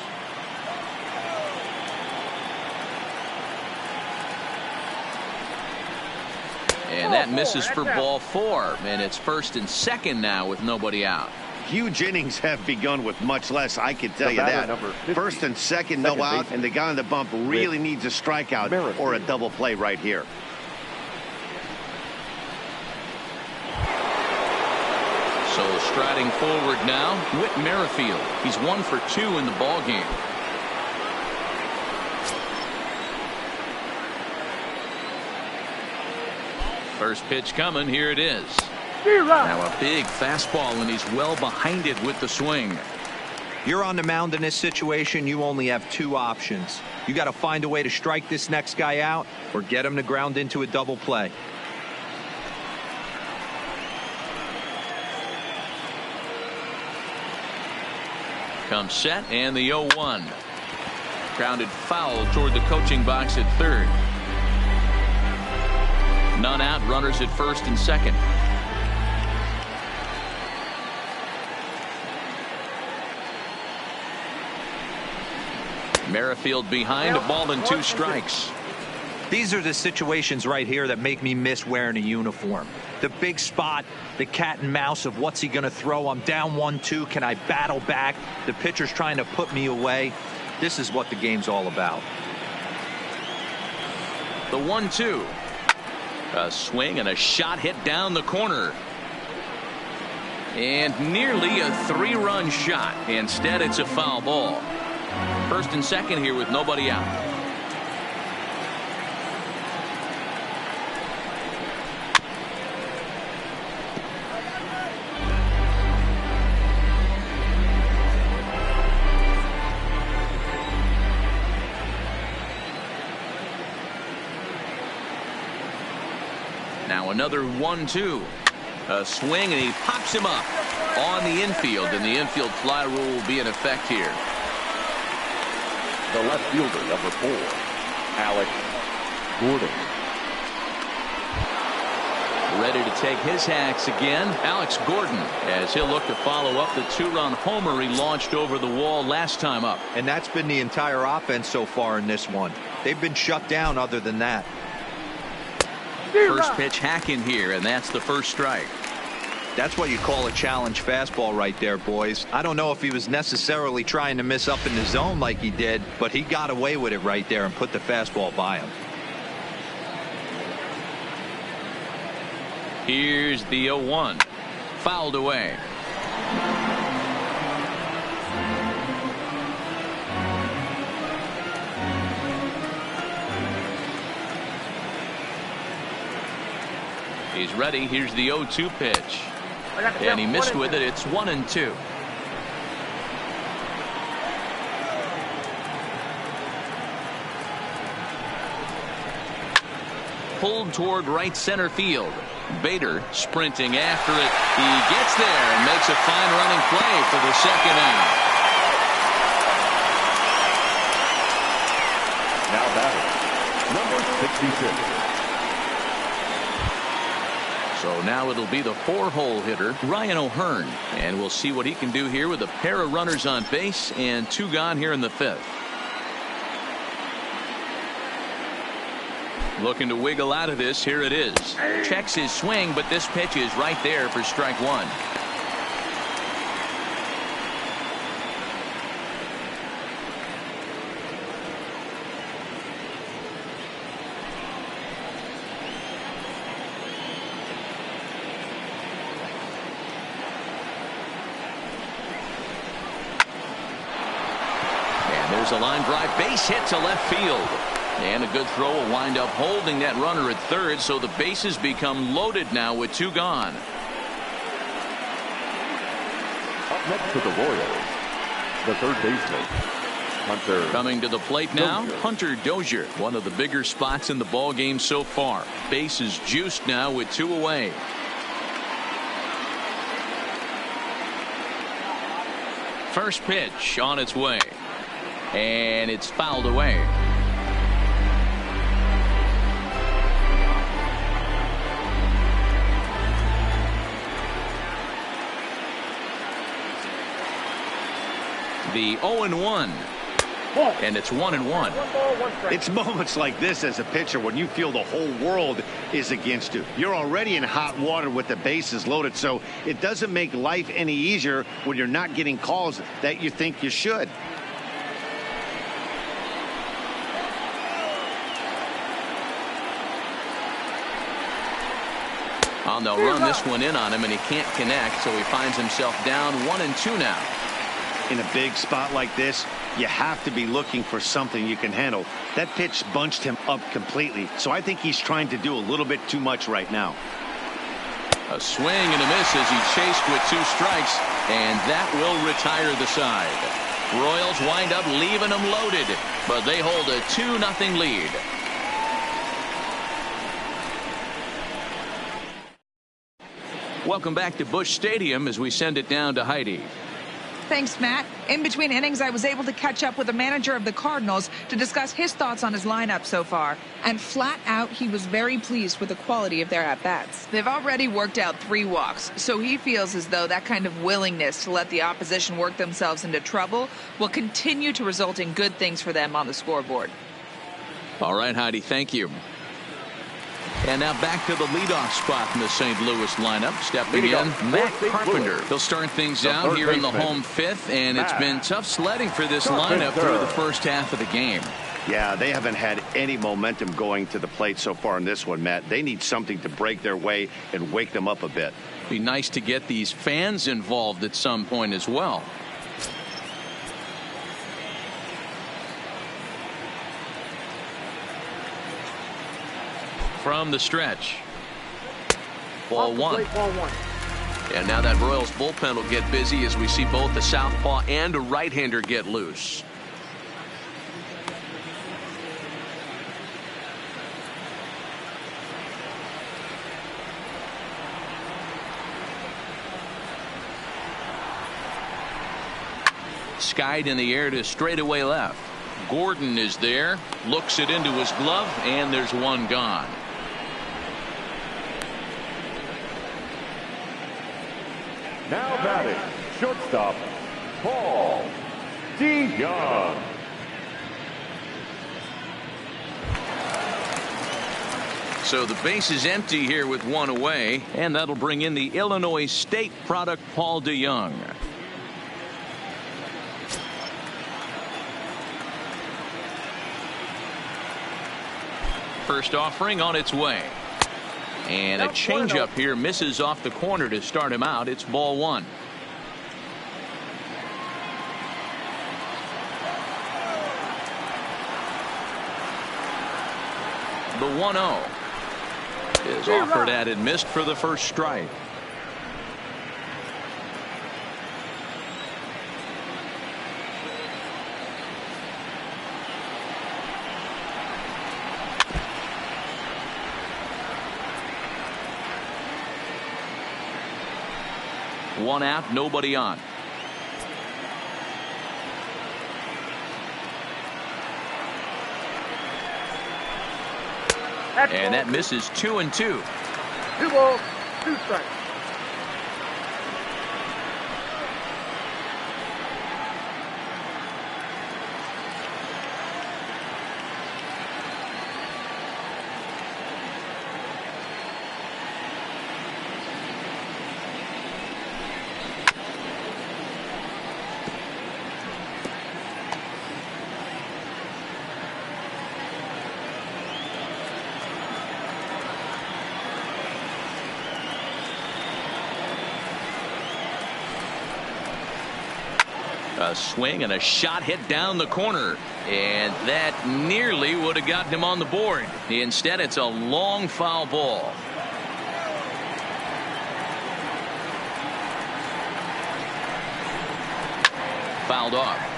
And that misses for ball 4, and it's first and second now with nobody out. Huge innings have begun with much less, I can tell you that. First and second, no out, and the guy on the bump really needs a strikeout or a double play right here. So striding forward now, Whit Merrifield. He's 1 for 2 in the ball game. First pitch coming. Here it is. Now a big fastball, and he's well behind it with the swing. You're on the mound in this situation. You only have two options. You got to find a way to strike this next guy out or get him to ground into a double play. Comes set and the 0-1. Grounded foul toward the coaching box at third. None out, runners at first and second. Merrifield behind, a ball and 2 strikes. These are the situations right here that make me miss wearing a uniform. The big spot, the cat and mouse of what's he going to throw. I'm down 1-2. Can I battle back? The pitcher's trying to put me away. This is what the game's all about. The 1-2. A swing and a shot hit down the corner. And nearly a 3-run shot. Instead, it's a foul ball. First and second here with nobody out. Now another 1-2. A swing and he pops him up on the infield, and the infield fly rule will be in effect here. The left fielder, number 4, Alex Gordon. Ready to take his hacks again, Alex Gordon, as he'll look to follow up the 2-run homer he launched over the wall last time up. And that's been the entire offense so far in this one. They've been shut down other than that. First pitch hack in here, and that's the first strike. That's what you call a challenge fastball right there, boys. I don't know if he was necessarily trying to miss up in the zone like he did, but he got away with it right there and put the fastball by him. Here's the 0-1. Fouled away. He's ready. Here's the 0-2 pitch. And he missed with it. It's 1-2. Pulled toward right center field. Bader sprinting after it. He gets there and makes a fine running play for the second out. Now batting, number 66. So now it'll be the 4-hole hitter, Ryan O'Hearn. And we'll see what he can do here with a pair of runners on base and 2 gone here in the 5th. Looking to wiggle out of this. Here it is. Checks his swing, but this pitch is right there for strike 1. There's a line drive, base hit to left field. And a good throw will wind up holding that runner at third, so the bases become loaded now with 2 gone. Up next to the Royals, the third baseman, Hunter. Coming to the plate now, Dozier. Hunter Dozier, one of the bigger spots in the ball game so far. Base is juiced now with 2 away. First pitch on its way. And it's fouled away. The 0-1. And it's 1-1. It's moments like this as a pitcher when you feel the whole world is against you. You're already in hot water with the bases loaded, so it doesn't make life any easier when you're not getting calls that you think you should. They'll run this one in on him, and he can't connect, so he finds himself down 1-2 now. In a big spot like this, you have to be looking for something you can handle. That pitch bunched him up completely, so I think he's trying to do a little bit too much right now. A swing and a miss as he chased with 2 strikes, and that will retire the side. Royals wind up leaving them loaded, but they hold a 2-0 lead. Welcome back to Busch Stadium as we send it down to Heidi. Thanks, Matt. In between innings, I was able to catch up with the manager of the Cardinals to discuss his thoughts on his lineup so far. And flat out, he was very pleased with the quality of their at-bats. They've already worked out 3 walks, so he feels as though that kind of willingness to let the opposition work themselves into trouble will continue to result in good things for them on the scoreboard. All right, Heidi, thank you. And now back to the leadoff spot in the St. Louis lineup. Stepping in, Matt Carpenter. He'll start things out here in the home 5th, and it's been tough sledding for this lineup through the first half of the game. Yeah, they haven't had any momentum going to the plate so far in this one, Matt. They need something to break their way and wake them up a bit. Be nice to get these fans involved at some point as well. From the stretch. Ball one. And now that Royals bullpen will get busy as we see both a southpaw and a right-hander get loose. Skied in the air to straightaway left. Gordon is there, looks it into his glove, and there's one gone. Now batting, shortstop, Paul DeYoung. So the base is empty here with one away, and that'll bring in the Illinois State product, Paul DeYoung. First offering on its way. And a changeup here misses off the corner to start him out. It's ball one. The 1-0 is offered at and missed for the first strike. One out, nobody on. And that misses 2-2. 2 balls, 2 strikes. A swing and a shot hit down the corner, and that nearly would have gotten him on the board. Instead, it's a long foul ball. Fouled off.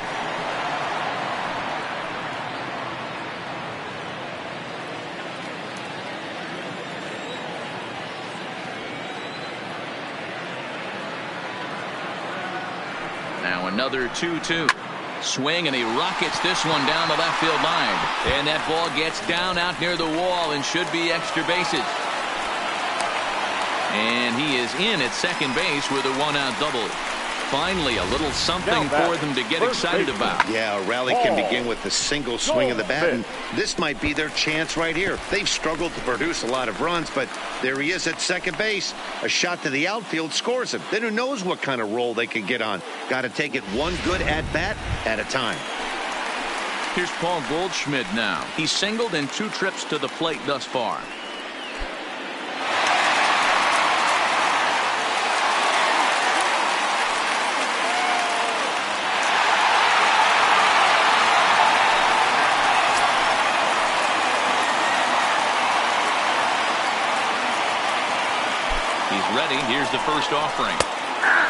Now another 2-2. Swing, and he rockets this one down the left field line. And that ball gets down out near the wall and should be extra bases. And he is in at second base with a 1-out double. Finally, a little something for them to get excited about. Yeah, a rally can begin with a single swing of the bat, and this might be their chance right here. They've struggled to produce a lot of runs, but there he is at second base. A shot to the outfield scores him. Then who knows what kind of roll they can get on. Got to take it one good at-bat at a time. Here's Paul Goldschmidt now. He's singled in 2 trips to the plate thus far. Ready. Here's the first offering.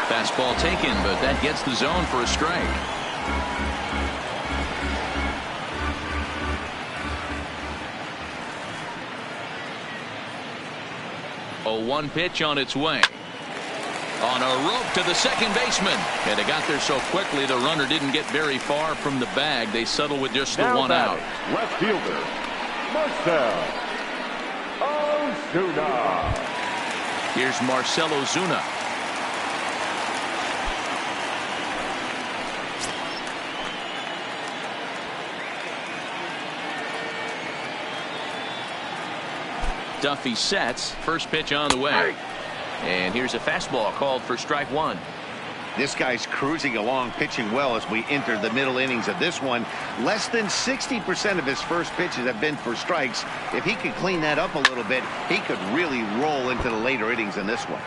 Fastball taken, but that gets the zone for a strike. 0-1 pitch on its way. On a rope to the second baseman. And they got there so quickly the runner didn't get very far from the bag. They settle with just the one out. Left fielder, Marcell Ozuna. Here's Marcell Ozuna. Duffy sets. First pitch on the way. And here's a fastball called for strike one. This guy's cruising along, pitching well as we enter the middle innings of this one. Less than 60% of his first pitches have been for strikes. If he could clean that up a little bit, he could really roll into the later innings in this one.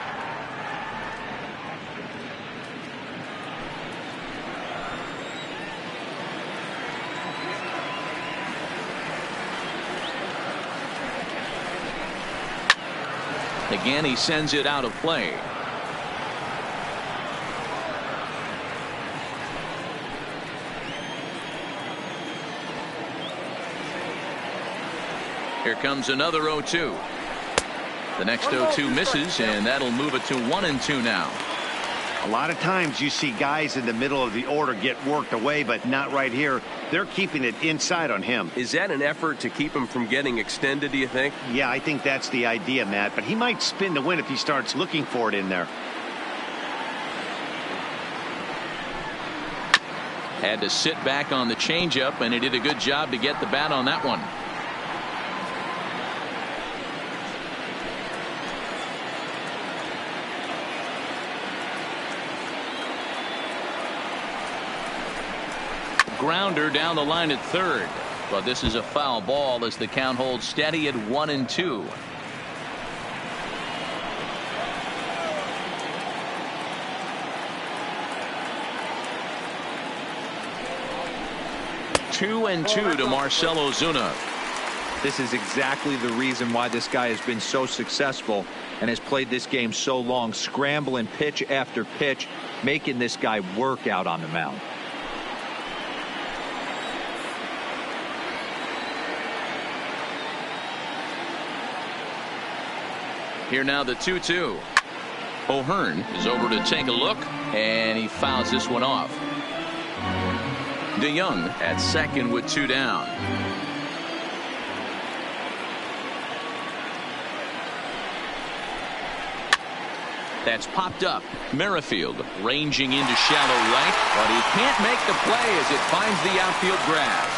Again, he sends it out of play. Here comes another 0-2. The next 0-2 misses, and that'll move it to 1-2 now. A lot of times you see guys in the middle of the order get worked away, but not right here. They're keeping it inside on him. Is that an effort to keep him from getting extended, do you think? Yeah, I think that's the idea, Matt. But he might spin to win if he starts looking for it in there. Had to sit back on the changeup, and he did a good job to get the bat on that one. Grounder down the line at third, but this is a foul ball as the count holds steady at 1-2. Two and two to Marcell Ozuna. This is exactly the reason why this guy has been so successful and has played this game so long, scrambling pitch after pitch, making this guy work out on the mound. Here now the 2-2. O'Hearn is over to take a look, and he fouls this one off. DeYoung at second with two down. That's popped up. Merrifield ranging into shallow right, but he can't make the play as it finds the outfield grass.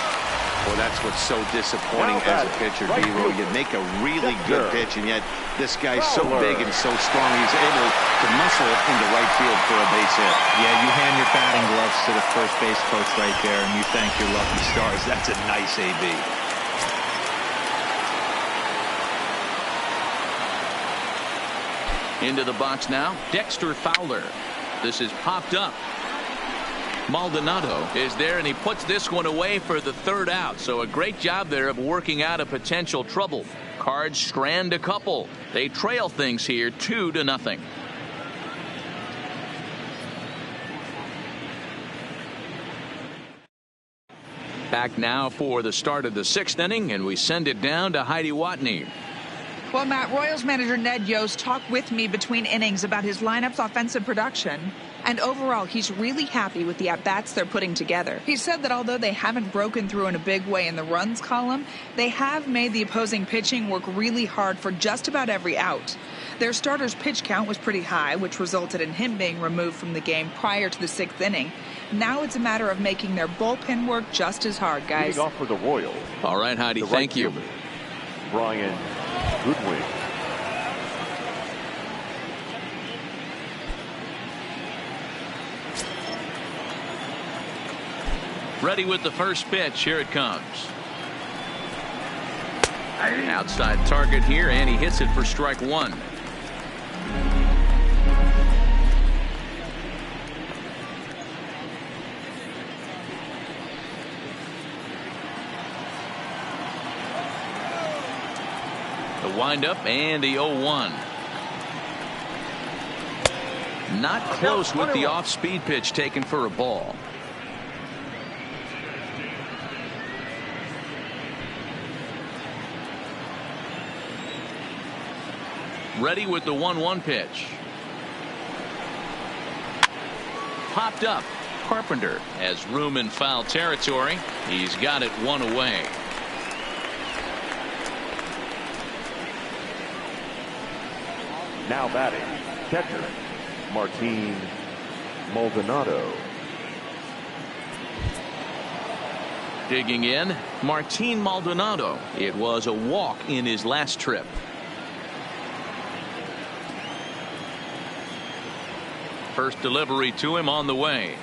Well, that's what's so disappointing as a pitcher, D-Roll. You make a really good pitch, and yet this guy's so big and so strong, he's able to muscle it into right field for a base hit. Yeah, you hand your batting gloves to the first base coach right there, and you thank your lucky stars. That's a nice AB. Into the box now, Dexter Fowler. This is popped up. Maldonado is there, and he puts this one away for the third out. So a great job there of working out a potential trouble. Cards strand a couple. They trail things here 2-0. Back now for the start of the sixth inning, and we send it down to Heidi Watney. Well, Matt, Royals manager Ned Yost talked with me between innings about his lineup's offensive production. And overall, he's really happy with the at-bats they're putting together. He said that although they haven't broken through in a big way in the runs column, they have made the opposing pitching work really hard for just about every out. Their starter's pitch count was pretty high, which resulted in him being removed from the game prior to the sixth inning. Now it's a matter of making their bullpen work just as hard, guys. Leading off for the Royals. All right, Heidi, thank you. Brian Goodwin. Ready with the first pitch. Here it comes. Outside target here, and he hits it for strike one. The windup and the 0-1. Not close with the off-speed pitch taken for a ball. Ready with the 1-1 pitch. popped up. Carpenter has room in foul territory. He's got it one away. Now batting, catcher, Martin Maldonado. Digging in, Martin Maldonado. It was a walk in his last trip. First delivery to him on the way.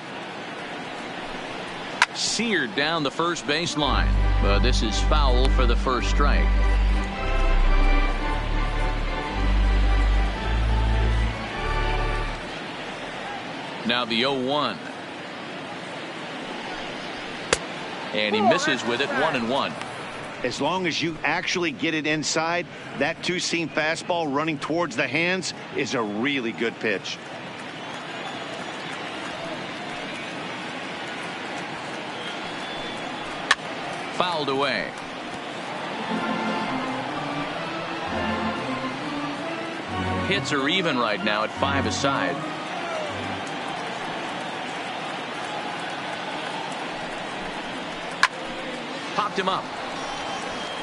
Seared down the first baseline, but this is foul for the first strike. Now the 0-1. And he misses with it, 1-1. As long as you actually get it inside, that two-seam fastball running towards the hands is a really good pitch. Fouled away. Hits are even right now at 5 aside. Popped him up.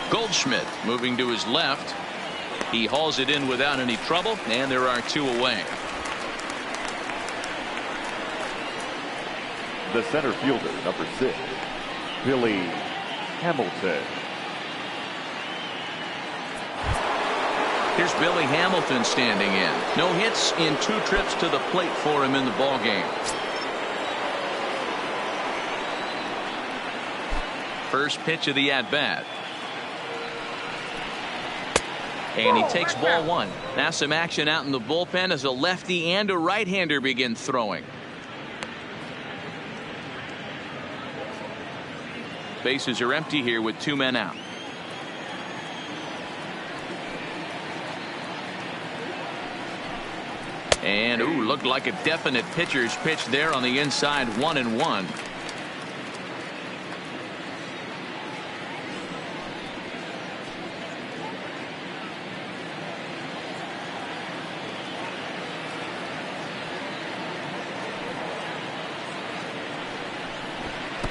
Goldschmidt moving to his left. He hauls it in without any trouble, and there are 2 away. The center fielder, number 6, Billy Hamilton. Here's Billy Hamilton standing in. No hits in 2 trips to the plate for him in the ballgame. First pitch of the at-bat. And he takes ball 1. Now some action out in the bullpen as a lefty and a right-hander begin throwing. Bases are empty here with 2 men out. And ooh, looked like a definite pitcher's pitch there on the inside, 1-1.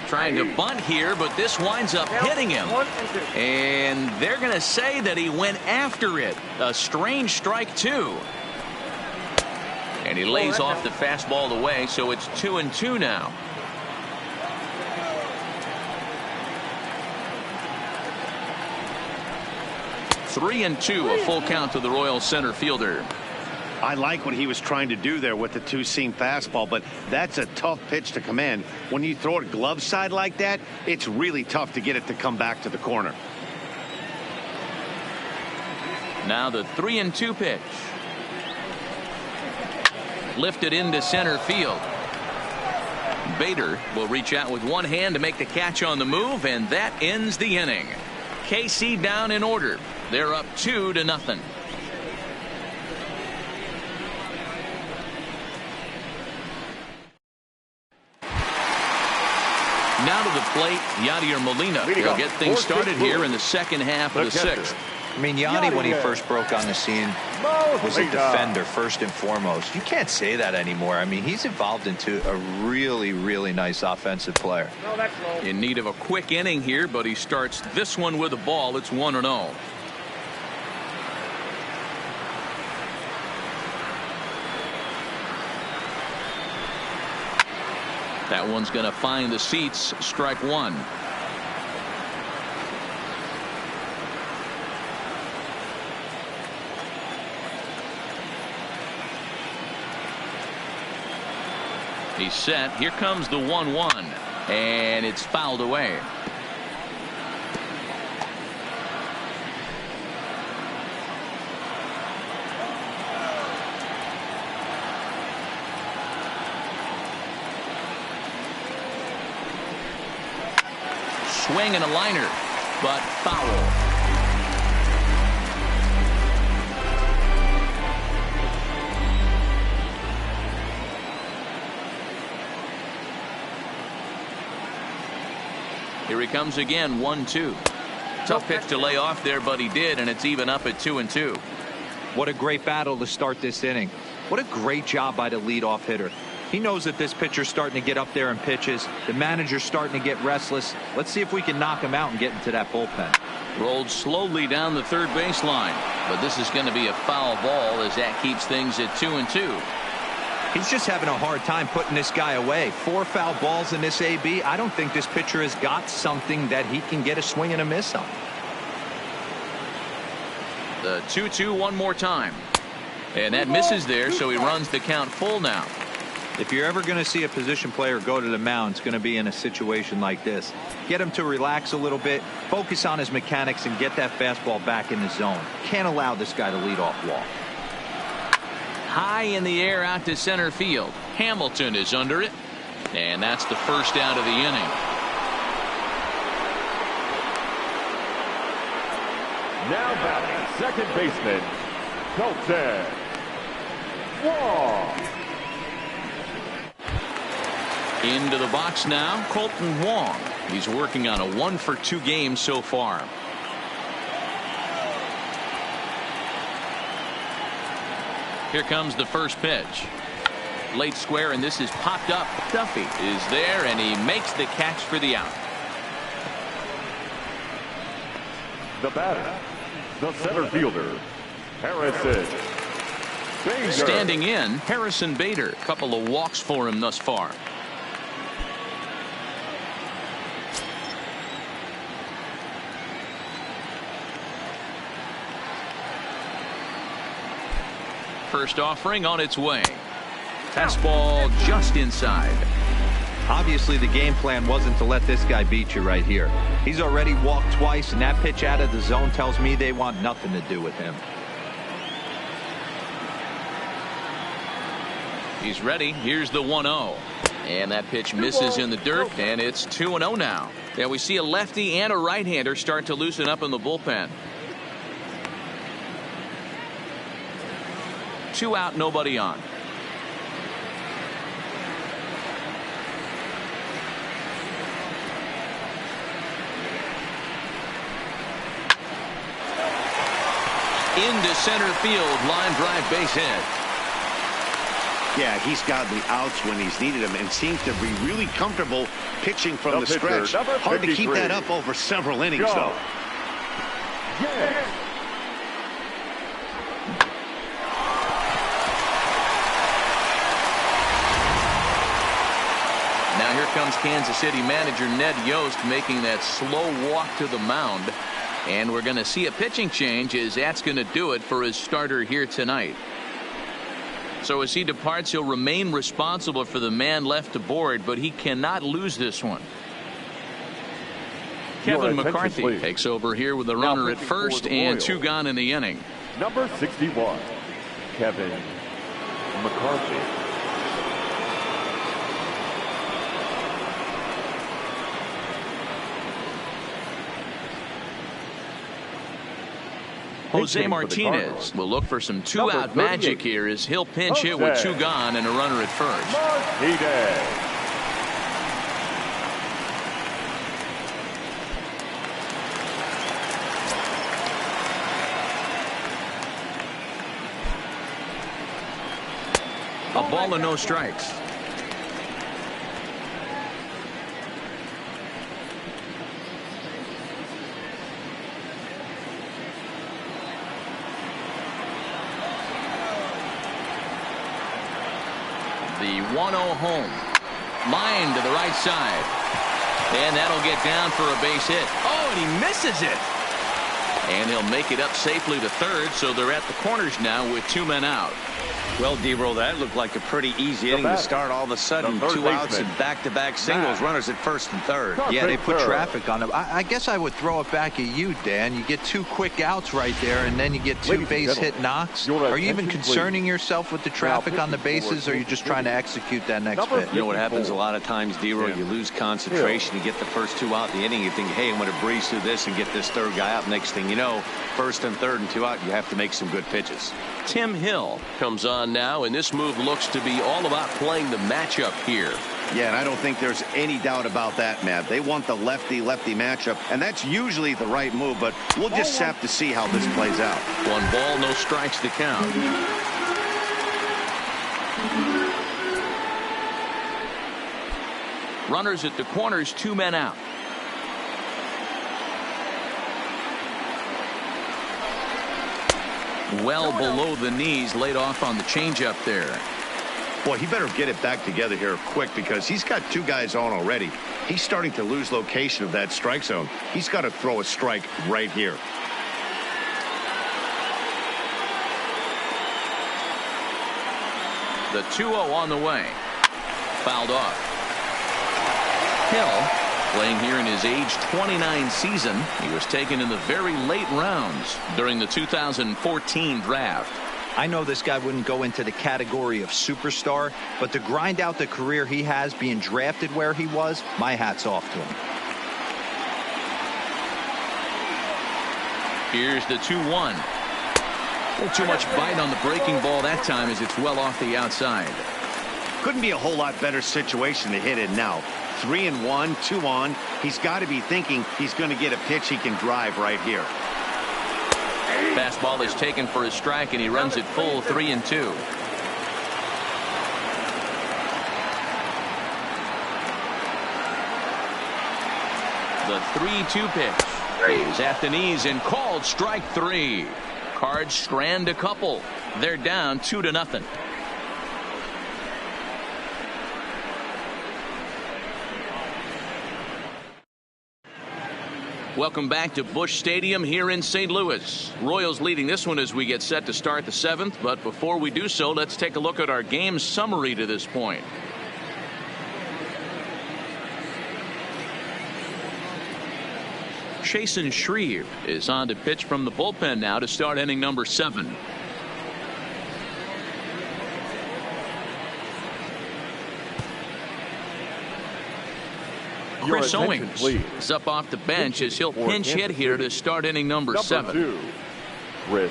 Trying to bunt here, but this winds up hitting him. And they're going to say that he went after it. A strange strike, too. And he lays off the fastball away, so it's 2-2 now. Three and 2, a full count to the Royals center fielder. I like what he was trying to do there with the two-seam fastball, but that's a tough pitch to command. When you throw it glove side like that, it's really tough to get it to come back to the corner. Now the 3-2 pitch. Lifted into center field. Bader will reach out with one hand to make the catch on the move, and that ends the inning. KC down in order. They're up 2-0. Now to the plate, Yadier Molina will get things started here in the second half of the 6th. I mean, Yadi, when he first broke on the scene, was a defender first and foremost. You can't say that anymore. I mean, he's evolved into a really, really nice offensive player. In need of a quick inning here, but he starts this one with a ball. It's 1-0. That one's going to find the seats. Strike 1. He's set. Here comes the 1-1, and it's fouled away. Swing and a liner, but foul. Here he comes again, 1-2. Tough pitch to lay off there, but he did, and it's even up at 2-2. What a great battle to start this inning. What a great job by the leadoff hitter. He knows that this pitcher's starting to get up there in pitches. The manager's starting to get restless. Let's see if we can knock him out and get into that bullpen. Rolled slowly down the third baseline, but this is going to be a foul ball as that keeps things at 2-2. He's just having a hard time putting this guy away. 4 foul balls in this AB. I don't think this pitcher has got something that he can get a swing and a miss on. The 2-2 one more time. And that misses there, so he runs the count full now. If you're ever going to see a position player go to the mound, it's going to be in a situation like this. Get him to relax a little bit, focus on his mechanics, and get that fastball back in the zone. Can't allow this guy to lead off walk. High in the air out to center field. Hamilton is under it, and that's the first out of the inning. Now batting, second baseman, Colton Wong. Into the box now, Colton Wong. He's working on a 1-for-2 game so far. Here comes the first pitch. Late square, and this is popped up. Duffy is there, and he makes the catch for the out. The batter, the center fielder, Harrison Bader. Standing in, Harrison Bader. Couple of walks for him thus far. First offering on its way. Fastball just inside. Obviously, the game plan wasn't to let this guy beat you right here. He's already walked twice, and that pitch out of the zone tells me they want nothing to do with him. He's ready. Here's the 1-0. And that pitch misses in the dirt, and it's 2-0 now. Yeah, we see a lefty and a right-hander start to loosen up in the bullpen. 2 out, nobody on. Into center field, line drive, base hit. Yeah, he's gotten the outs when he's needed them and seems to be really comfortable pitching from the stretch. Hard to keep that up over several innings, though. Yeah. Now here comes Kansas City manager Ned Yost making that slow walk to the mound. And we're going to see a pitching change as that's going to do it for his starter here tonight. So as he departs, he'll remain responsible for the man left to board, but he cannot lose this one. Kevin McCarthy takes over here with the runner at first and 2 gone in the inning. Number 61, Kevin McCarthy. Jose Martinez will look for some 2-out magic here as he'll pinch hit with 2 gone and a runner at first. Martinez. A ball and no strikes. The 1-0 home. Line to the right side. And that'll get down for a base hit. Oh, and he misses it. And he'll make it up safely to third, so they're at the corners now with 2 men out. Well, D-Roll, that looked like a pretty easy inning to start. All of a sudden, 2 outs and back-to-back singles, runners at first and third. Yeah, they put traffic on him. I guess I would throw it back at you, Dan. You get 2 quick outs right there, and then you get 2 base hit knocks. Are you even concerning yourself with the traffic on the bases, or are you just trying to execute that next pitch? You know what happens a lot of times, D-Roll? You lose concentration. You get the first 2 out in the inning. You think, hey, I'm going to breeze through this and get this third guy out. Next thing you know, first and third and 2 out, you have to make some good pitches. Tim Hill comes on now, and this move looks to be all about playing the matchup here. Yeah, and I don't think there's any doubt about that, Matt. They want the lefty-lefty matchup, and that's usually the right move, but we'll just have to see how this plays out. 1 ball, no strikes to count. Runners at the corners, 2 men out. Well below the knees, laid off on the changeup there. Boy, he better get it back together here quick because he's got 2 guys on already. He's starting to lose location of that strike zone. He's got to throw a strike right here. The 2-0 on the way. Fouled off. Hill, playing here in his age 29 season. He was taken in the very late rounds during the 2014 draft. I know this guy wouldn't go into the category of superstar, but to grind out the career he has being drafted where he was, my hat's off to him. Here's the 2-1. A little too much bite on the breaking ball that time as it's well off the outside. Couldn't be a whole lot better situation to hit it now. 3-1, 2 on. He's got to be thinking he's going to get a pitch he can drive right here. Fastball is taken for a strike, and he runs it full 3-2. The 3-2 pitch is at the knees and called strike 3. Cards strand a couple. They're down 2-0. Welcome back to Busch Stadium here in St. Louis. Royals leading this one as we get set to start the 7th. But before we do so, let's take a look at our game summary to this point. Chasen Shreve is on to pitch from the bullpen now to start inning number 7. Chris Owings is up off the bench as he'll pinch hit here to start inning number 7. 2, Chris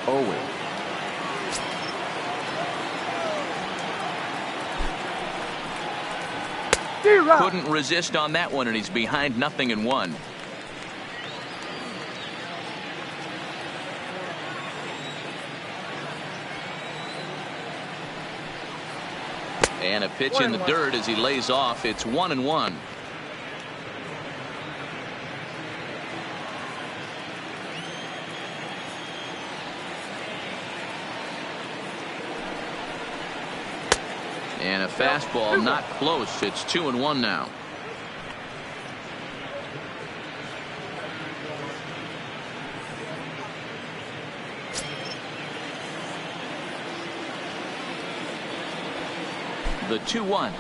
Owings. Couldn't resist on that one, and he's behind 0-1. And a pitch in the dirt as he lays off. It's 1-1. And a fastball not close. It's 2-1 now. The 2-1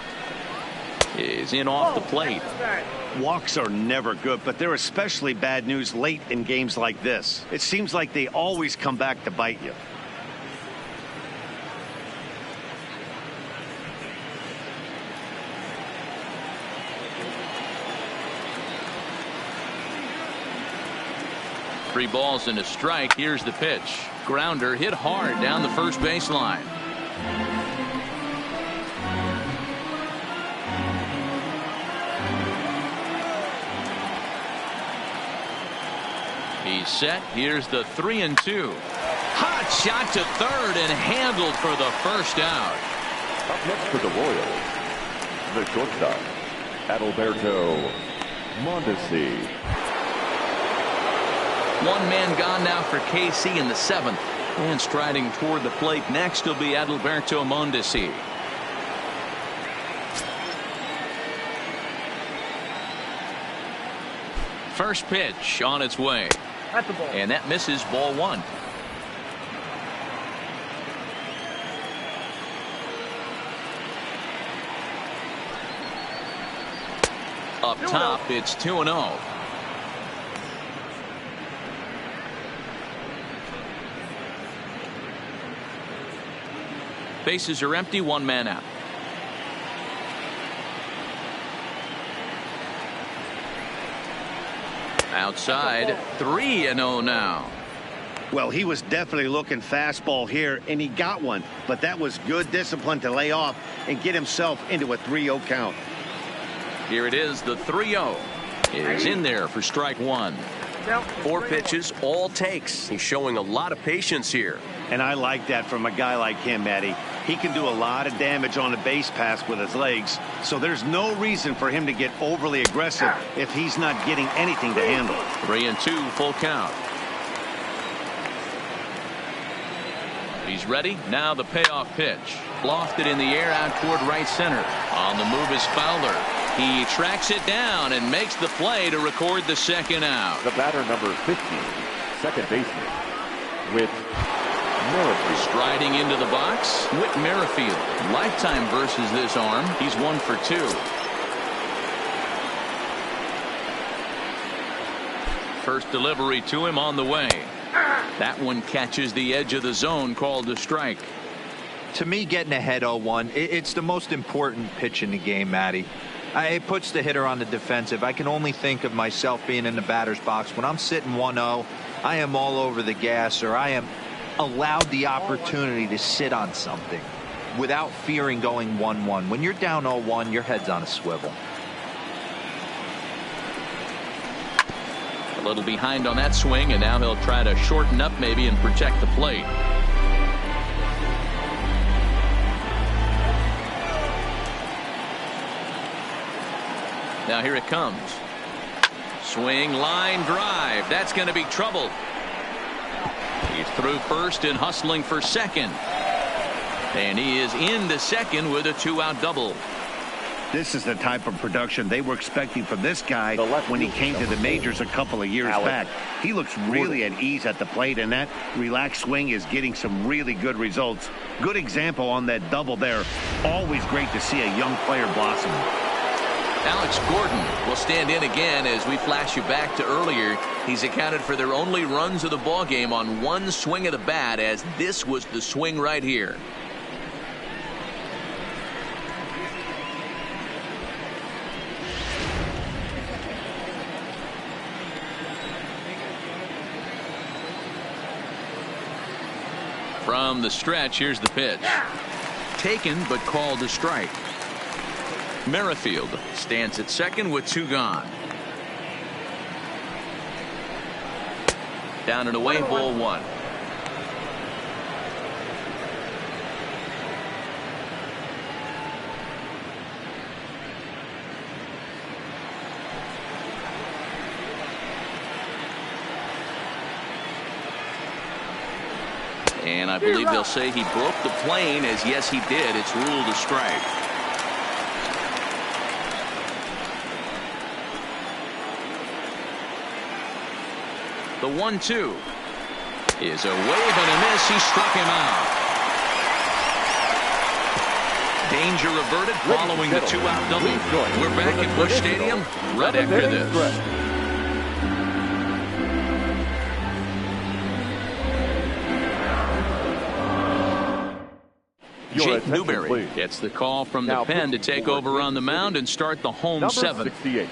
is in off the plate. Walks are never good, but they're especially bad news late in games like this. It seems like they always come back to bite you. Three balls and a strike. Here's the pitch. Grounder hit hard down the first baseline. He's set. Here's the 3-2. Hot shot to third and handled for the first out. Up next for the Royals, the shortstop, Adalberto Mondesi. One man gone now for KC in the 7th. And striding toward the plate next will be Adalberto Mondesi. First pitch on its way. And that misses, ball 1. Up top, it's 2-0. Bases are empty, one man out. Outside, 3-0 now. Well, he was definitely looking fastball here, and he got one. But that was good discipline to lay off and get himself into a 3-0 count. Here it is, the 3-0 is in there for strike 1. 4 pitches, all takes. He's showing a lot of patience here. And I like that from a guy like him, Matty. He can do a lot of damage on a base pass with his legs, so there's no reason for him to get overly aggressive if he's not getting anything to handle. 3-2, full count. He's ready. Now the payoff pitch. Lofted in the air out toward right center. On the move is Fowler. He tracks it down and makes the play to record the second out. The batter, number 15, second baseman, Whit Merrifield. Striding into the box, Whit Merrifield. Lifetime versus this arm. He's 1 for 2. First delivery to him on the way. That one catches the edge of the zone, called a strike. To me, getting ahead 0-1, it's the most important pitch in the game, Matty. It puts the hitter on the defensive. I can only think of myself being in the batter's box. When I'm sitting 1-0, I am all over the gas, or I am allowed the opportunity to sit on something without fearing going 1-1. When you're down 0-1, your head's on a swivel. A little behind on that swing, and now he'll try to shorten up maybe and protect the plate. Now here it comes. Swing, line drive. That's going to be trouble. He's through first and hustling for second. And he is into second with a 2-out double. This is the type of production they were expecting from this guy when he came to the majors a couple of years back. He looks really at ease at the plate, and that relaxed swing is getting some really good results. Good example on that double there. Always great to see a young player blossom. Alex Gordon will stand in again as we flash you back to earlier. He's accounted for their only runs of the ball game on one swing of the bat, as this was the swing right here. From the stretch, here's the pitch. Taken, but called a strike. Merrifield stands at second with 2 gone. Down and away, ball 1. And I believe they'll say he broke the plane, as yes he did. It's ruled a strike. The 1-2 is a wave and a miss. He struck him out. Danger averted following the 2-out double. We're back at Busch Stadium right after this. Jake Newberry gets the call from the pen to take over on the mound and start the home 7th. 68.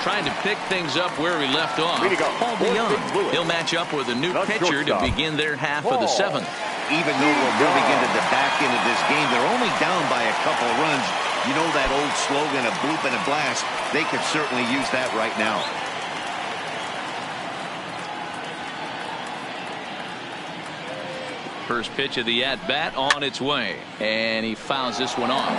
Trying to pick things up where he left off. Paul DeYoung. He'll match up with a new pitcher to begin their half of the 7th. Even though we're moving into the back end of this game, they're only down by a couple of runs. You know that old slogan of bloop and a blast? They could certainly use that right now. First pitch of the at-bat on its way, and he fouls this one off.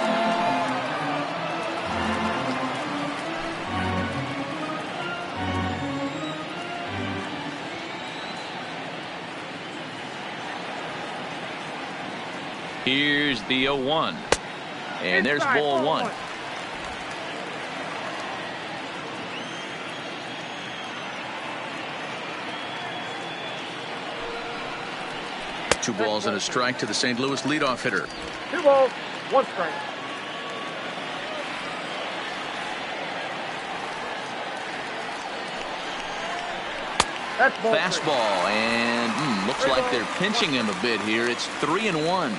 Here's the 0-1, and there's ball 1. Two balls and a strike to the St. Louis leadoff hitter. 2 balls, 1 strike. Fastball, and looks like they're pinching him a bit here. It's 3-1.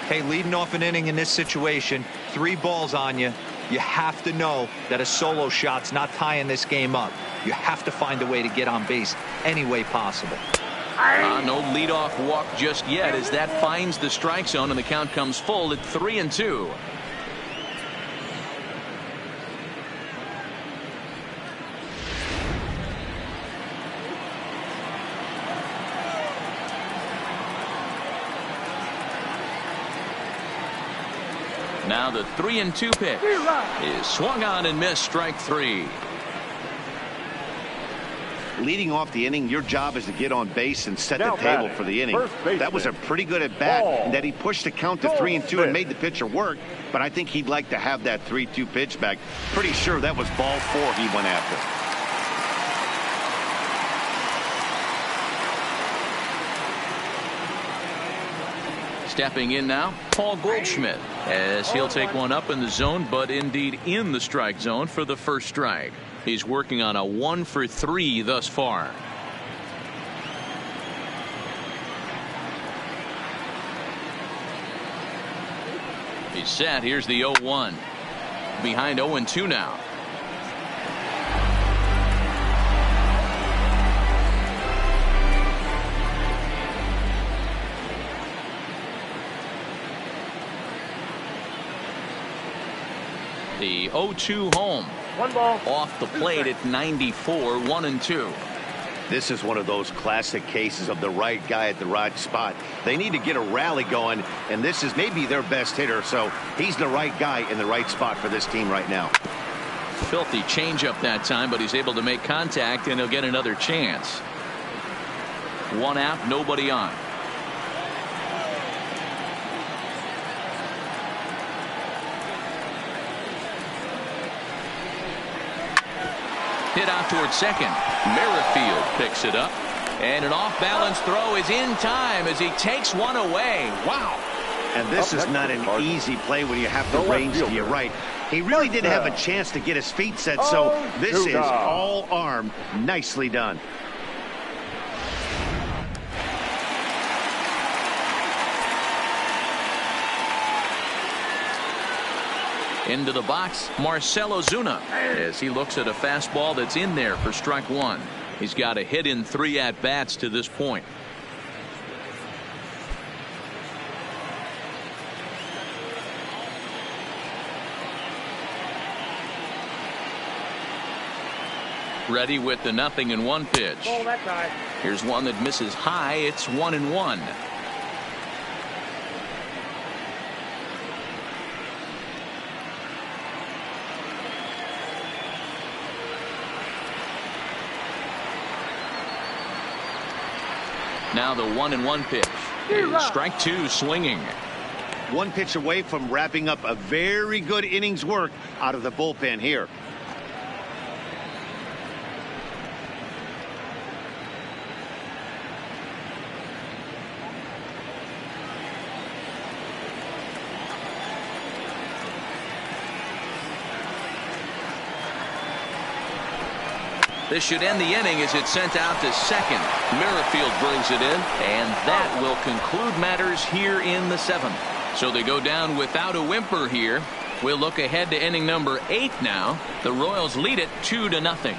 Hey, leading off an inning in this situation, 3 balls on you. You have to know that a solo shot's not tying this game up. You have to find a way to get on base any way possible. No leadoff walk just yet as that finds the strike zone, and the count comes full at 3-2. Now the 3-2 pitch is swung on and missed. Strike 3. Leading off the inning, your job is to get on base and set the table for the inning. That was a pretty good at bat, and that he pushed the count to 3-2 and made the pitcher work. But I think he'd like to have that 3-2 pitch back. Pretty sure that was ball 4 he went after. Stepping in now, Paul Goldschmidt, as he'll take one up in the zone, but indeed in the strike zone for the first strike. He's working on a 1-for-3 thus far. He's set. Here's the 0-1. Behind 0-2 now. The 0-2 home. 1 ball. Off the plate at 94, 1-2. This is one of those classic cases of the right guy at the right spot. They need to get a rally going, and this is maybe their best hitter, so he's the right guy in the right spot for this team right now. Filthy changeup that time, but he's able to make contact, and he'll get another chance. 1 out, nobody on. Hit out towards second. Merrifield picks it up. And an off-balance throw is in time as he takes one away. Wow. And this is not an easy play when you have the range to your right. He really didn't have a chance to get his feet set, so this is all arm. Nicely done. Into the box, Marcell Ozuna, as he looks at a fastball that's in there for strike 1. He's got a hit in 3 at-bats to this point. Ready with the 0-1 pitch. Here's one that misses high. It's 1-1. Now the 1-1 pitch is strike 2, swinging. 1 pitch away from wrapping up a very good innings work out of the bullpen here. This should end the inning as it's sent out to second. Merrifield brings it in, and that will conclude matters here in the 7th. So they go down without a whimper here. We'll look ahead to inning number 8 now. The Royals lead it 2-0.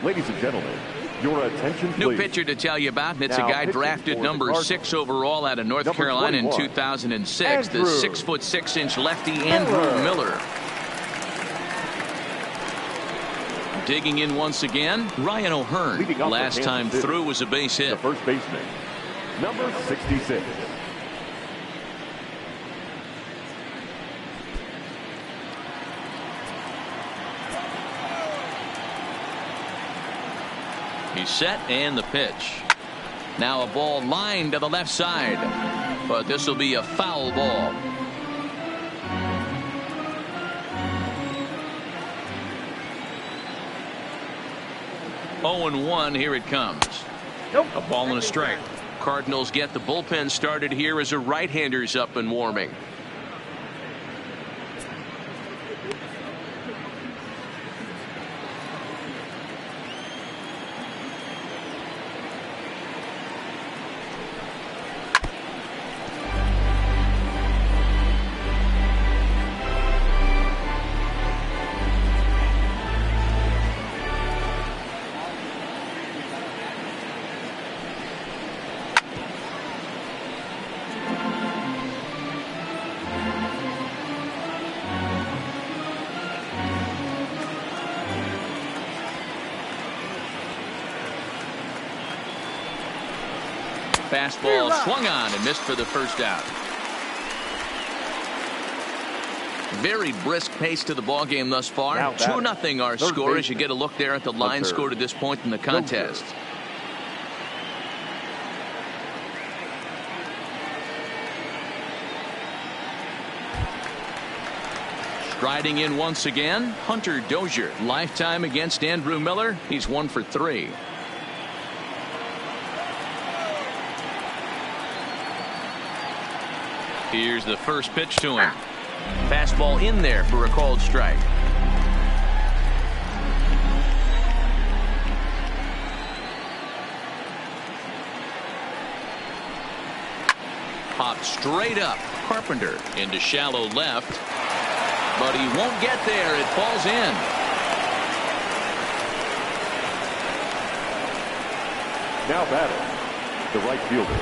Ladies and gentlemen, your attention, please. New pitcher to tell you about. It's a guy drafted number 6 overall out of North Carolina in 2006. The 6'6" lefty Andrew Miller. Digging in once again, Ryan O'Hearn. Last time through was a base hit. The first baseman, number 66. He's set, and the pitch. Now a ball lined to the left side, but this will be a foul ball. Oh, 0-1, here it comes. A ball and a strike. Cardinals get the bullpen started here as a right-hander's up and warming. Fastball swung on and missed for the first out. very brisk pace to the ball game thus far. 2-0 our score as you get a look there at the line score to this point in the contest. Striding in once again, Hunter Dozier. Lifetime against Andrew Miller. He's 1 for 3. Here's the first pitch to him. Fastball in there for a called strike. Popped straight up. Carpenter into shallow left. But he won't get there. It falls in. Now batting, the right fielder,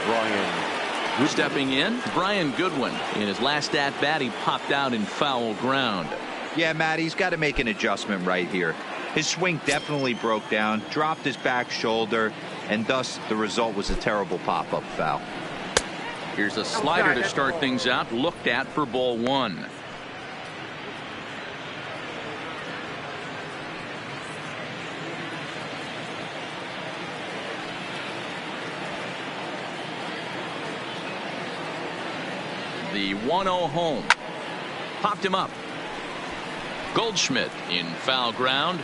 Brian. Stepping in, Brian Goodwin. In his last at-bat, he popped out in foul ground. Yeah, Matt, he's got to make an adjustment right here. His swing definitely broke down, dropped his back shoulder, and thus the result was a terrible pop-up foul. Here's a slider to start things out, looked at for ball 1. The 1-0 home. Popped him up. Goldschmidt in foul ground.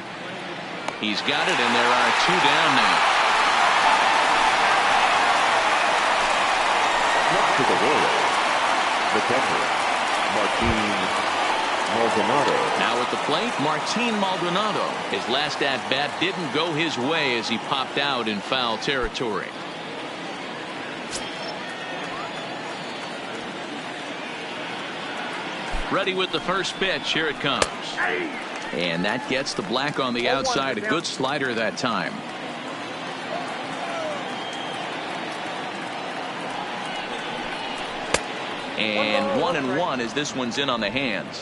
He's got it, and there are 2 down now. Next to the Royals, the catcher, Martin Maldonado. Now at the plate, Martin Maldonado. His last at-bat didn't go his way as he popped out in foul territory. Ready with the first pitch. Here it comes. And that gets the black on the outside. A good slider that time. And 1-1 as this one's in on the hands.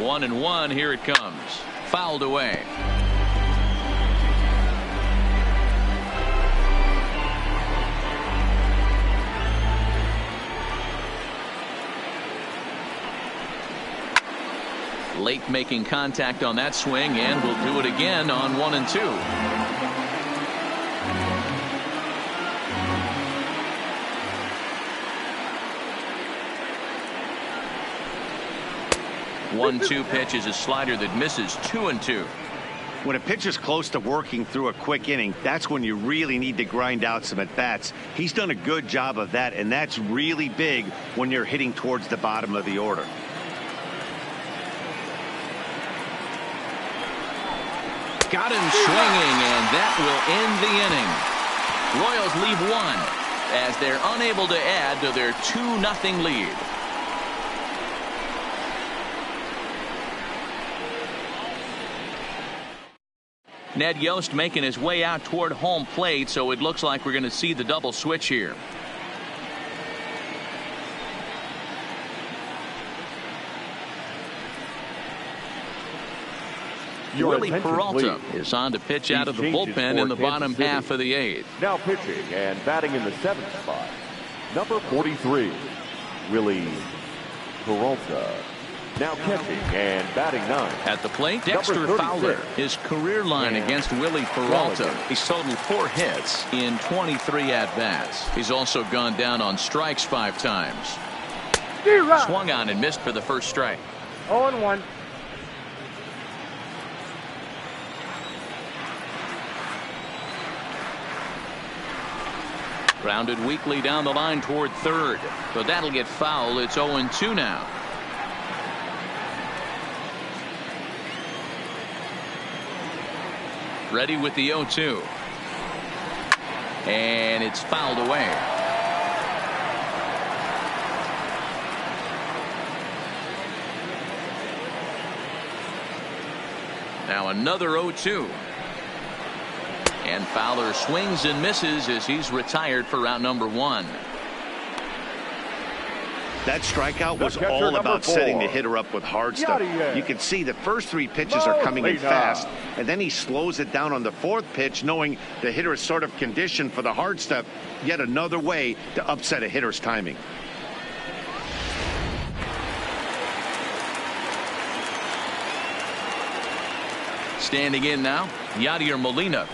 One and one. Here it comes. Fouled away. Late making contact on that swing, and we'll do it again on 1 and 2. 1-2 pitch is a slider that misses. 2-2. When a pitcher's close to working through a quick inning, that's when you really need to grind out some at-bats. He's done a good job of that, and that's really big when you're hitting towards the bottom of the order. Got him swinging, and that will end the inning. Royals leave one as they're unable to add to their 2-0 lead. Ned Yost making his way out toward home plate, so it looks like we're going to see the double switch here. Willie Peralta is on to pitch out of the bullpen in the bottom half of the 8th. Now pitching and batting in the 7th spot, number 43, Willie Peralta. Now catching and batting 9. At the plate, Dexter Fowler. His career line against Willie Peralta. He's totaled 4 hits in 23 at-bats. He's also gone down on strikes 5 times. Swung on and missed for the first strike. 0-1. Grounded weakly down the line toward third. But that'll get foul. It's 0-2 now. Ready with the 0-2. And it's fouled away. Now another 0-2. And Fowler swings and misses as he's retired for round number 1. That strikeout was catcher, all number about 4. setting the hitter up with hard stuff. Yadier. You can see the first 3 pitches are coming in fast, and then he slows it down on the 4th pitch, knowing the hitter is sort of conditioned for the hard stuff. Yet another way to upset a hitter's timing. Standing in now, Yadier Molina.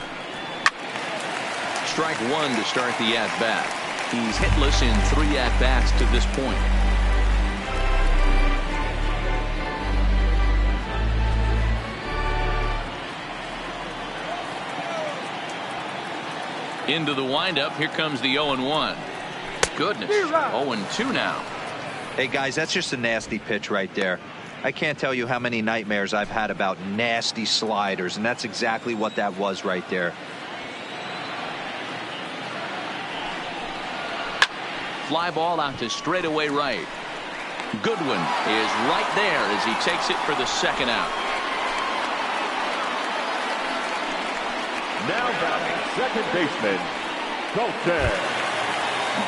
Strike 1 to start the at-bat. He's hitless in 3 at-bats to this point. Into the windup. Here comes the 0-1. Goodness. 0-2 now. Hey, guys, that's just a nasty pitch right there. I can't tell you how many nightmares I've had about nasty sliders, and that's exactly what that was right there. Fly ball out to straightaway right. Goodwin is right there as he takes it for the 2nd out. Now batting, second baseman, Colton.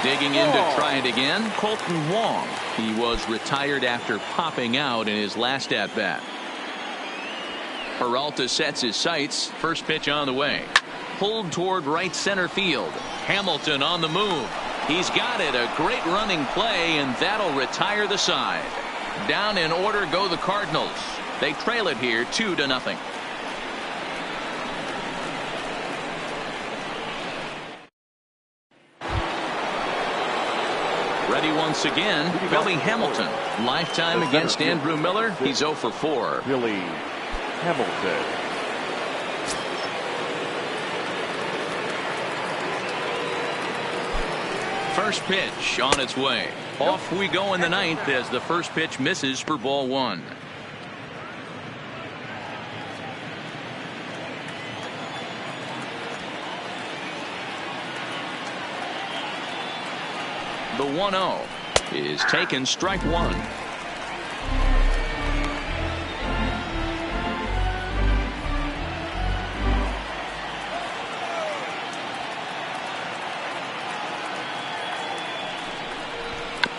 Digging in to try it again, Colton Wong. He was retired after popping out in his last at-bat. Peralta sets his sights. First pitch on the way. Pulled toward right center field. Hamilton on the move. He's got it. A great running play, and that'll retire the side. Down in order go the Cardinals. They trail it here 2-0. Ready once again, Billy Hamilton. Lifetime against Andrew Miller. He's 0 for 4. Billy Hamilton. First pitch on its way. Off we go in the 9th as the first pitch misses for ball 1. The 1-0 is taken, strike 1.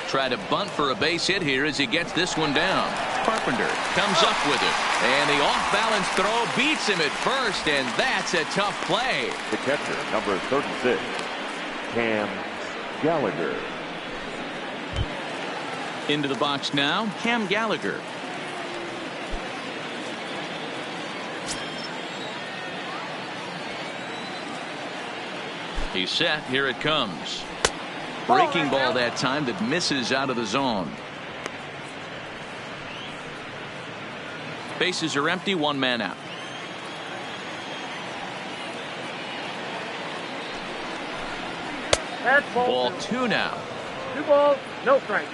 Try to bunt for a base hit here as he gets this one down. Carpenter comes up with it, and the off-balance throw beats him at first, and that's a tough play. The catcher, number 36, Cam Gallagher. Into the box now, Cam Gallagher. He's set. Here it comes. Breaking ball that time that misses out of the zone. Bases are empty. 1 man out. That's Ball 2 now. 2 balls, no strikes.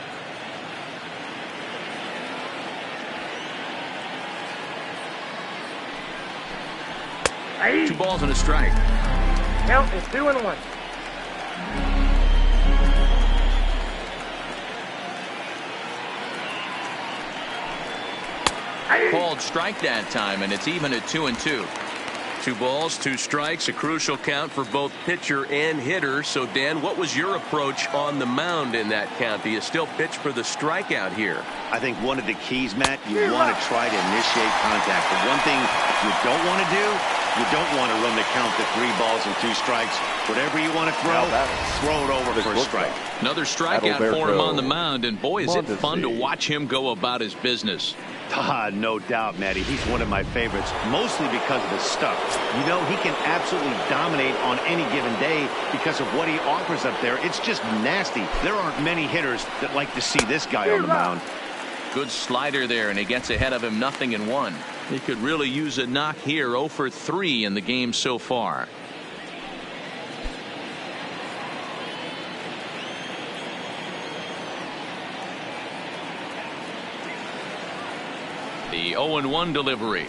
Aye. 2 balls and a strike. Count is 2-1. Called strike that time, and it's even at 2-2. 2 balls, 2 strikes, a crucial count for both pitcher and hitter. So, Dan, what was your approach on the mound in that count? Do you still pitch for the strikeout here? I think one of the keys, Matt, you want to try to initiate contact. The one thing you don't want to do, you don't want to run the count to 3 balls and 2 strikes. Whatever you want to throw it over for a strike. Another strikeout for him on the mound, and boy, is it fun to watch him go about his business. No doubt, Matty. He's one of my favorites, mostly because of his stuff. You know, he can absolutely dominate on any given day because of what he offers up there. It's just nasty. There aren't many hitters that like to see this guy on the mound. Good slider there, and he gets ahead of him 0-1. He could really use a knock here. 0 for 3 in the game so far. The 0-1 delivery.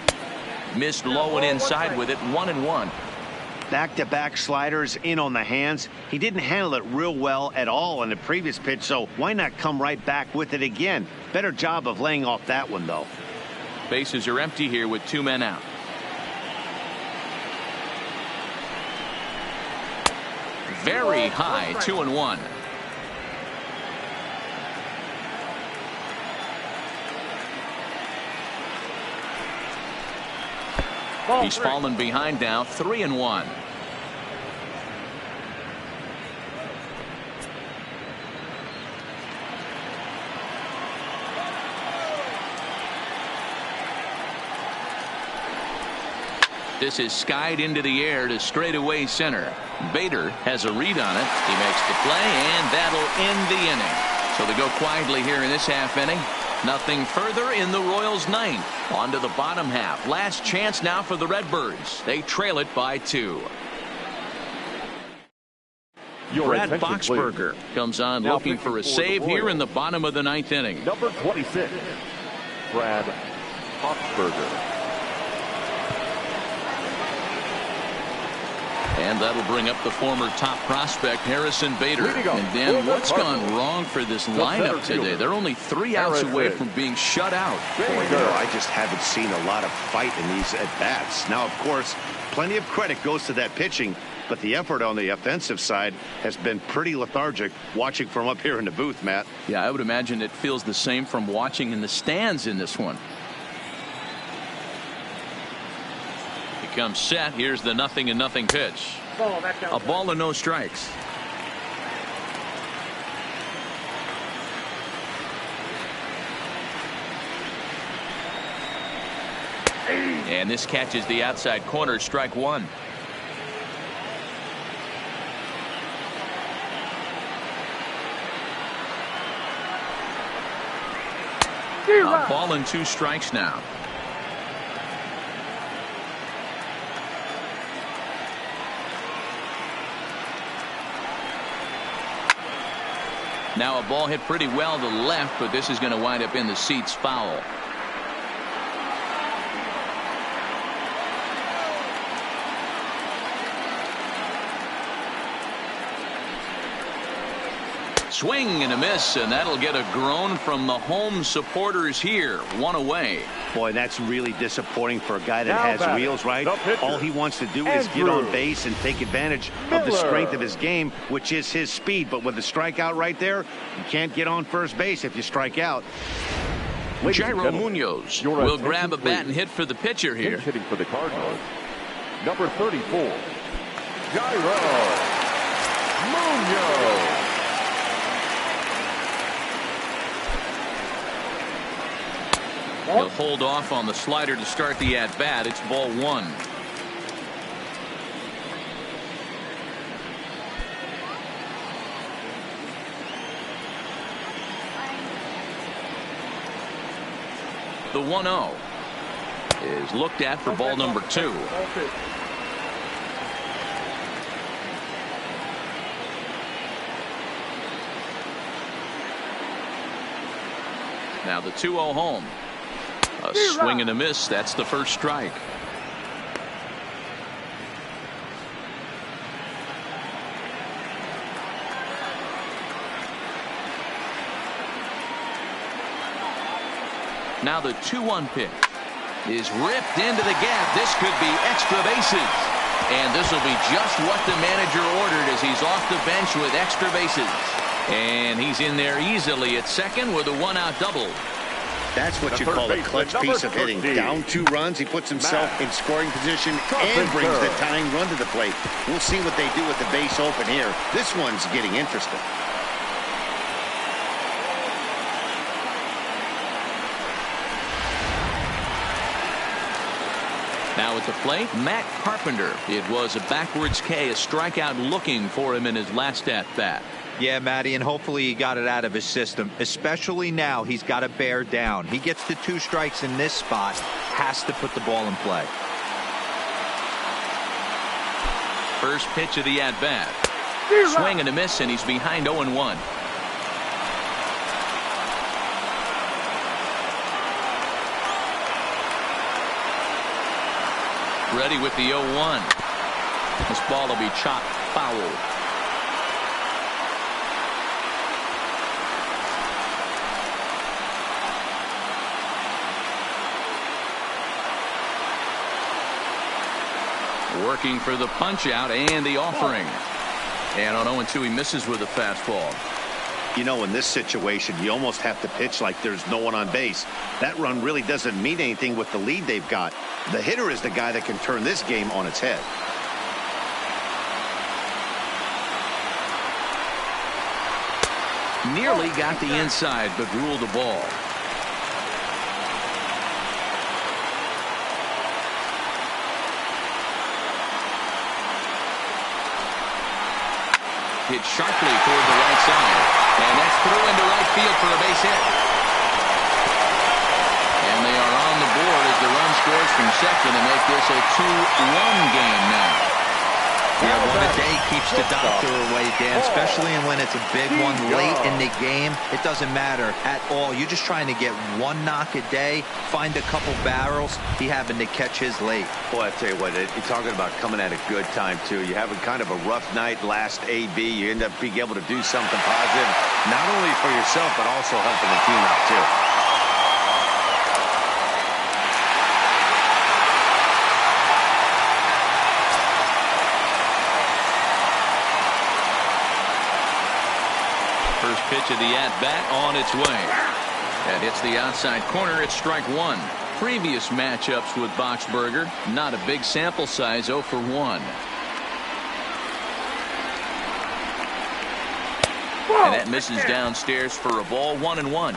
Missed low and inside with it. 1-1. Back-to-back sliders in on the hands. He didn't handle it real well at all in the previous pitch, so why not come right back with it again? Better job of laying off that one, though. Bases are empty here with 2 men out. Very high. 2-1. He's fallen behind now, 3-1. This is skied into the air to straightaway center. Bader has a read on it. He makes the play, and that'll end the inning. So they go quietly here in this half inning. Nothing further in the Royals' ninth. On to the bottom half. Last chance now for the Redbirds. They trail it by 2. Brad Boxberger comes on now looking for a save here in the bottom of the ninth inning. Number 26, Brad Boxberger. And that'll bring up the former top prospect Harrison Bader. And Dan, what's gone wrong for this lineup today? They're only 3 outs away from being shut out. Boy, I just haven't seen a lot of fight in these at-bats. Now, of course, plenty of credit goes to that pitching, but the effort on the offensive side has been pretty lethargic watching from up here in the booth, Matt. Yeah, I would imagine it feels the same from watching in the stands in this one. Comes set. Here's the 0-0 pitch. A ball and no strikes. And this catches the outside corner. Strike 1. A ball and 2 strikes now. Now a ball hit pretty well to the left, but this is going to wind up in the seats foul. Swing and a miss, and that'll get a groan from the home supporters here. 1 away. Boy, that's really disappointing for a guy that has wheels, right? All he wants to do is get on base and take advantage of the strength of his game, which is his speed. But with the strikeout right there, you can't get on first base if you strike out. Jairo Munoz will grab a bat and hit for the pitcher here. Hitting for the Cardinals, number 34, Jairo Munoz. He'll hold off on the slider to start the at-bat. It's ball 1. The 1-0 is looked at for ball number 2. Now the 2-0 home. A swing and a miss. That's the first strike. Now the 2-1 pitch is ripped into the gap. This could be extra bases. And this will be just what the manager ordered as he's off the bench with extra bases. And he's in there easily at second with a 1-out double. That's what you call a clutch piece of hitting. Down 2 runs, he puts himself in scoring position and brings the tying run to the plate. We'll see what they do with the base open here. This one's getting interesting. Now at the plate, Matt Carpenter. It was a backwards K, a strikeout looking for him in his last at-bat. Yeah, Matty, and hopefully he got it out of his system, especially now. He's got to bear down. He gets the 2 strikes in this spot, has to put the ball in play. First pitch of the at-bat. Swing and a miss, and he's behind 0-1. Ready with the 0-1. This ball will be chopped foul. Working for the punch out and the offering. And on 0-2 he misses with a fastball. You know, in this situation, you almost have to pitch like there's no one on base. That run really doesn't mean anything with the lead they've got. The hitter is the guy that can turn this game on its head. Nearly got the inside, but ruled the ball. Hit sharply toward the right side. And that's through into right field for a base hit. And they are on the board as the run scores from second to make this a 2-1 game now. Yeah, one a day keeps the doctor away, Dan, especially when it's a big one late in the game. It doesn't matter at all. You're just trying to get one knock a day, find a couple barrels. He happened to catch his late. Boy, I tell you what, you're talking about coming at a good time, too. You have a kind of a rough night last AB. You end up being able to do something positive, not only for yourself, but also helping the team out, too. First pitch of the at-bat on its way. That hits the outside corner. It's strike one. Previous matchups with Boxberger, not a big sample size, 0 for 1. And that misses downstairs for a ball, 1-1.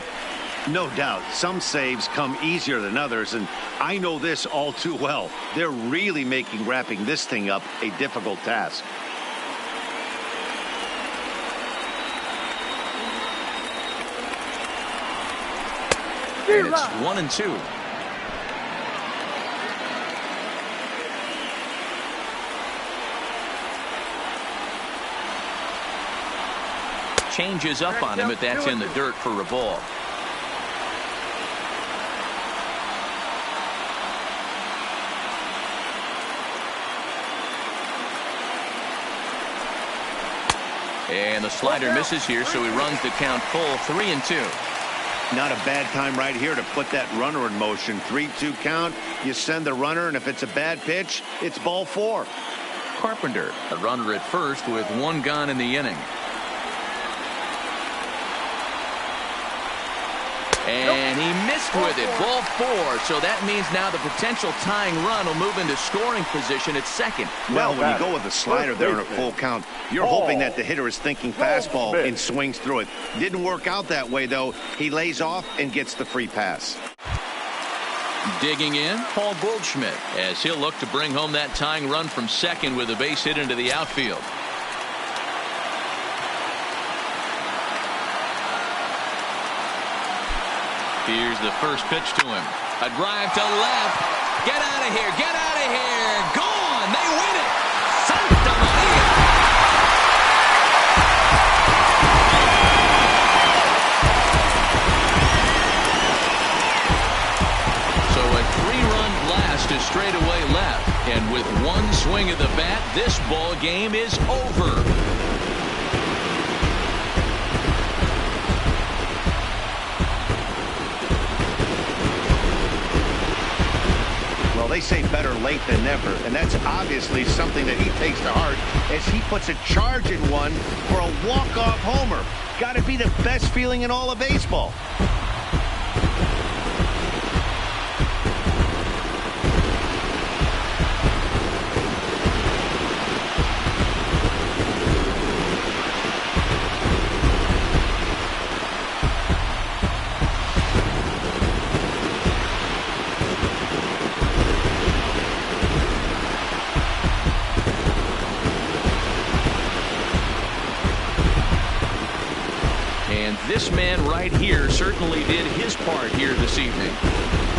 No doubt, some saves come easier than others, and I know this all too well. They're really making wrapping this thing up a difficult task. And it's 1-2. Changes up on him, but that's in the dirt for a ball. And the slider misses here, so he runs the count full, 3-2. Not a bad time right here to put that runner in motion. 3-2 count. You send the runner, and if it's a bad pitch, it's ball 4. Carpenter, a runner at first with 1 gone in the inning. And he missed with it. Ball 4. So that means now the potential tying run will move into scoring position at second. Well, when you go with a slider there in a full count, you're hoping that the hitter is thinking fastball and swings through it. Didn't work out that way, though. He lays off and gets the free pass. Digging in, Paul Goldschmidt, as he'll look to bring home that tying run from second with a base hit into the outfield. Here's the first pitch to him. A drive to left. Get out of here. Get out of here. Gone. They win it. Santa Maria. So a 3-run blast is straight away left. And with 1 swing of the bat, this ball game is over. They say better late than never, and that's obviously something that he takes to heart as he puts a charge in one for a walk-off homer. Got to be the best feeling in all of baseball. This man right here certainly did his part here this evening.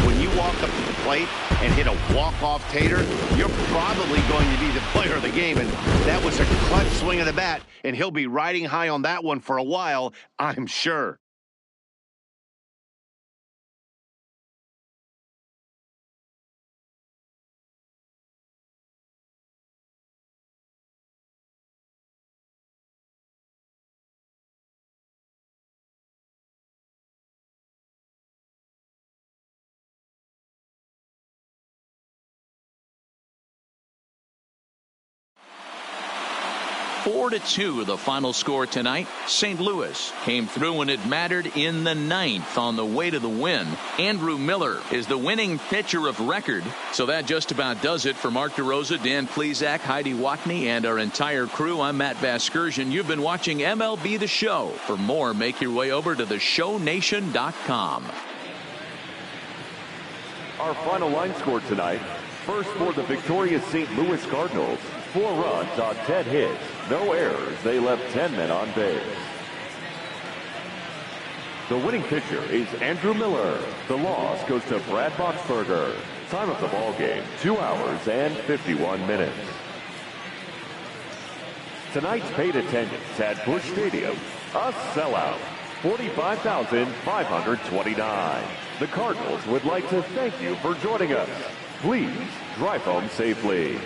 When you walk up to the plate and hit a walk-off tater, you're probably going to be the player of the game, and that was a clutch swing of the bat, and he'll be riding high on that one for a while, I'm sure. 4-2 the final score tonight. St. Louis came through when it mattered in the 9th on the way to the win. Andrew Miller is the winning pitcher of record. So that just about does it for Mark DeRosa, Dan Plesac, Heidi Watney, and our entire crew. I'm Matt Vasgersian. You've been watching MLB The Show. For more, make your way over to theshownation.com. Our final line score tonight. First for the victorious St. Louis Cardinals. 4 runs on 10 hits. No errors. They left 10 men on base. The winning pitcher is Andrew Miller. The loss goes to Brad Boxberger. Time of the ball game, 2 hours and 51 minutes. Tonight's paid attendance at Busch Stadium, a sellout, 45,529. The Cardinals would like to thank you for joining us. Please drive home safely.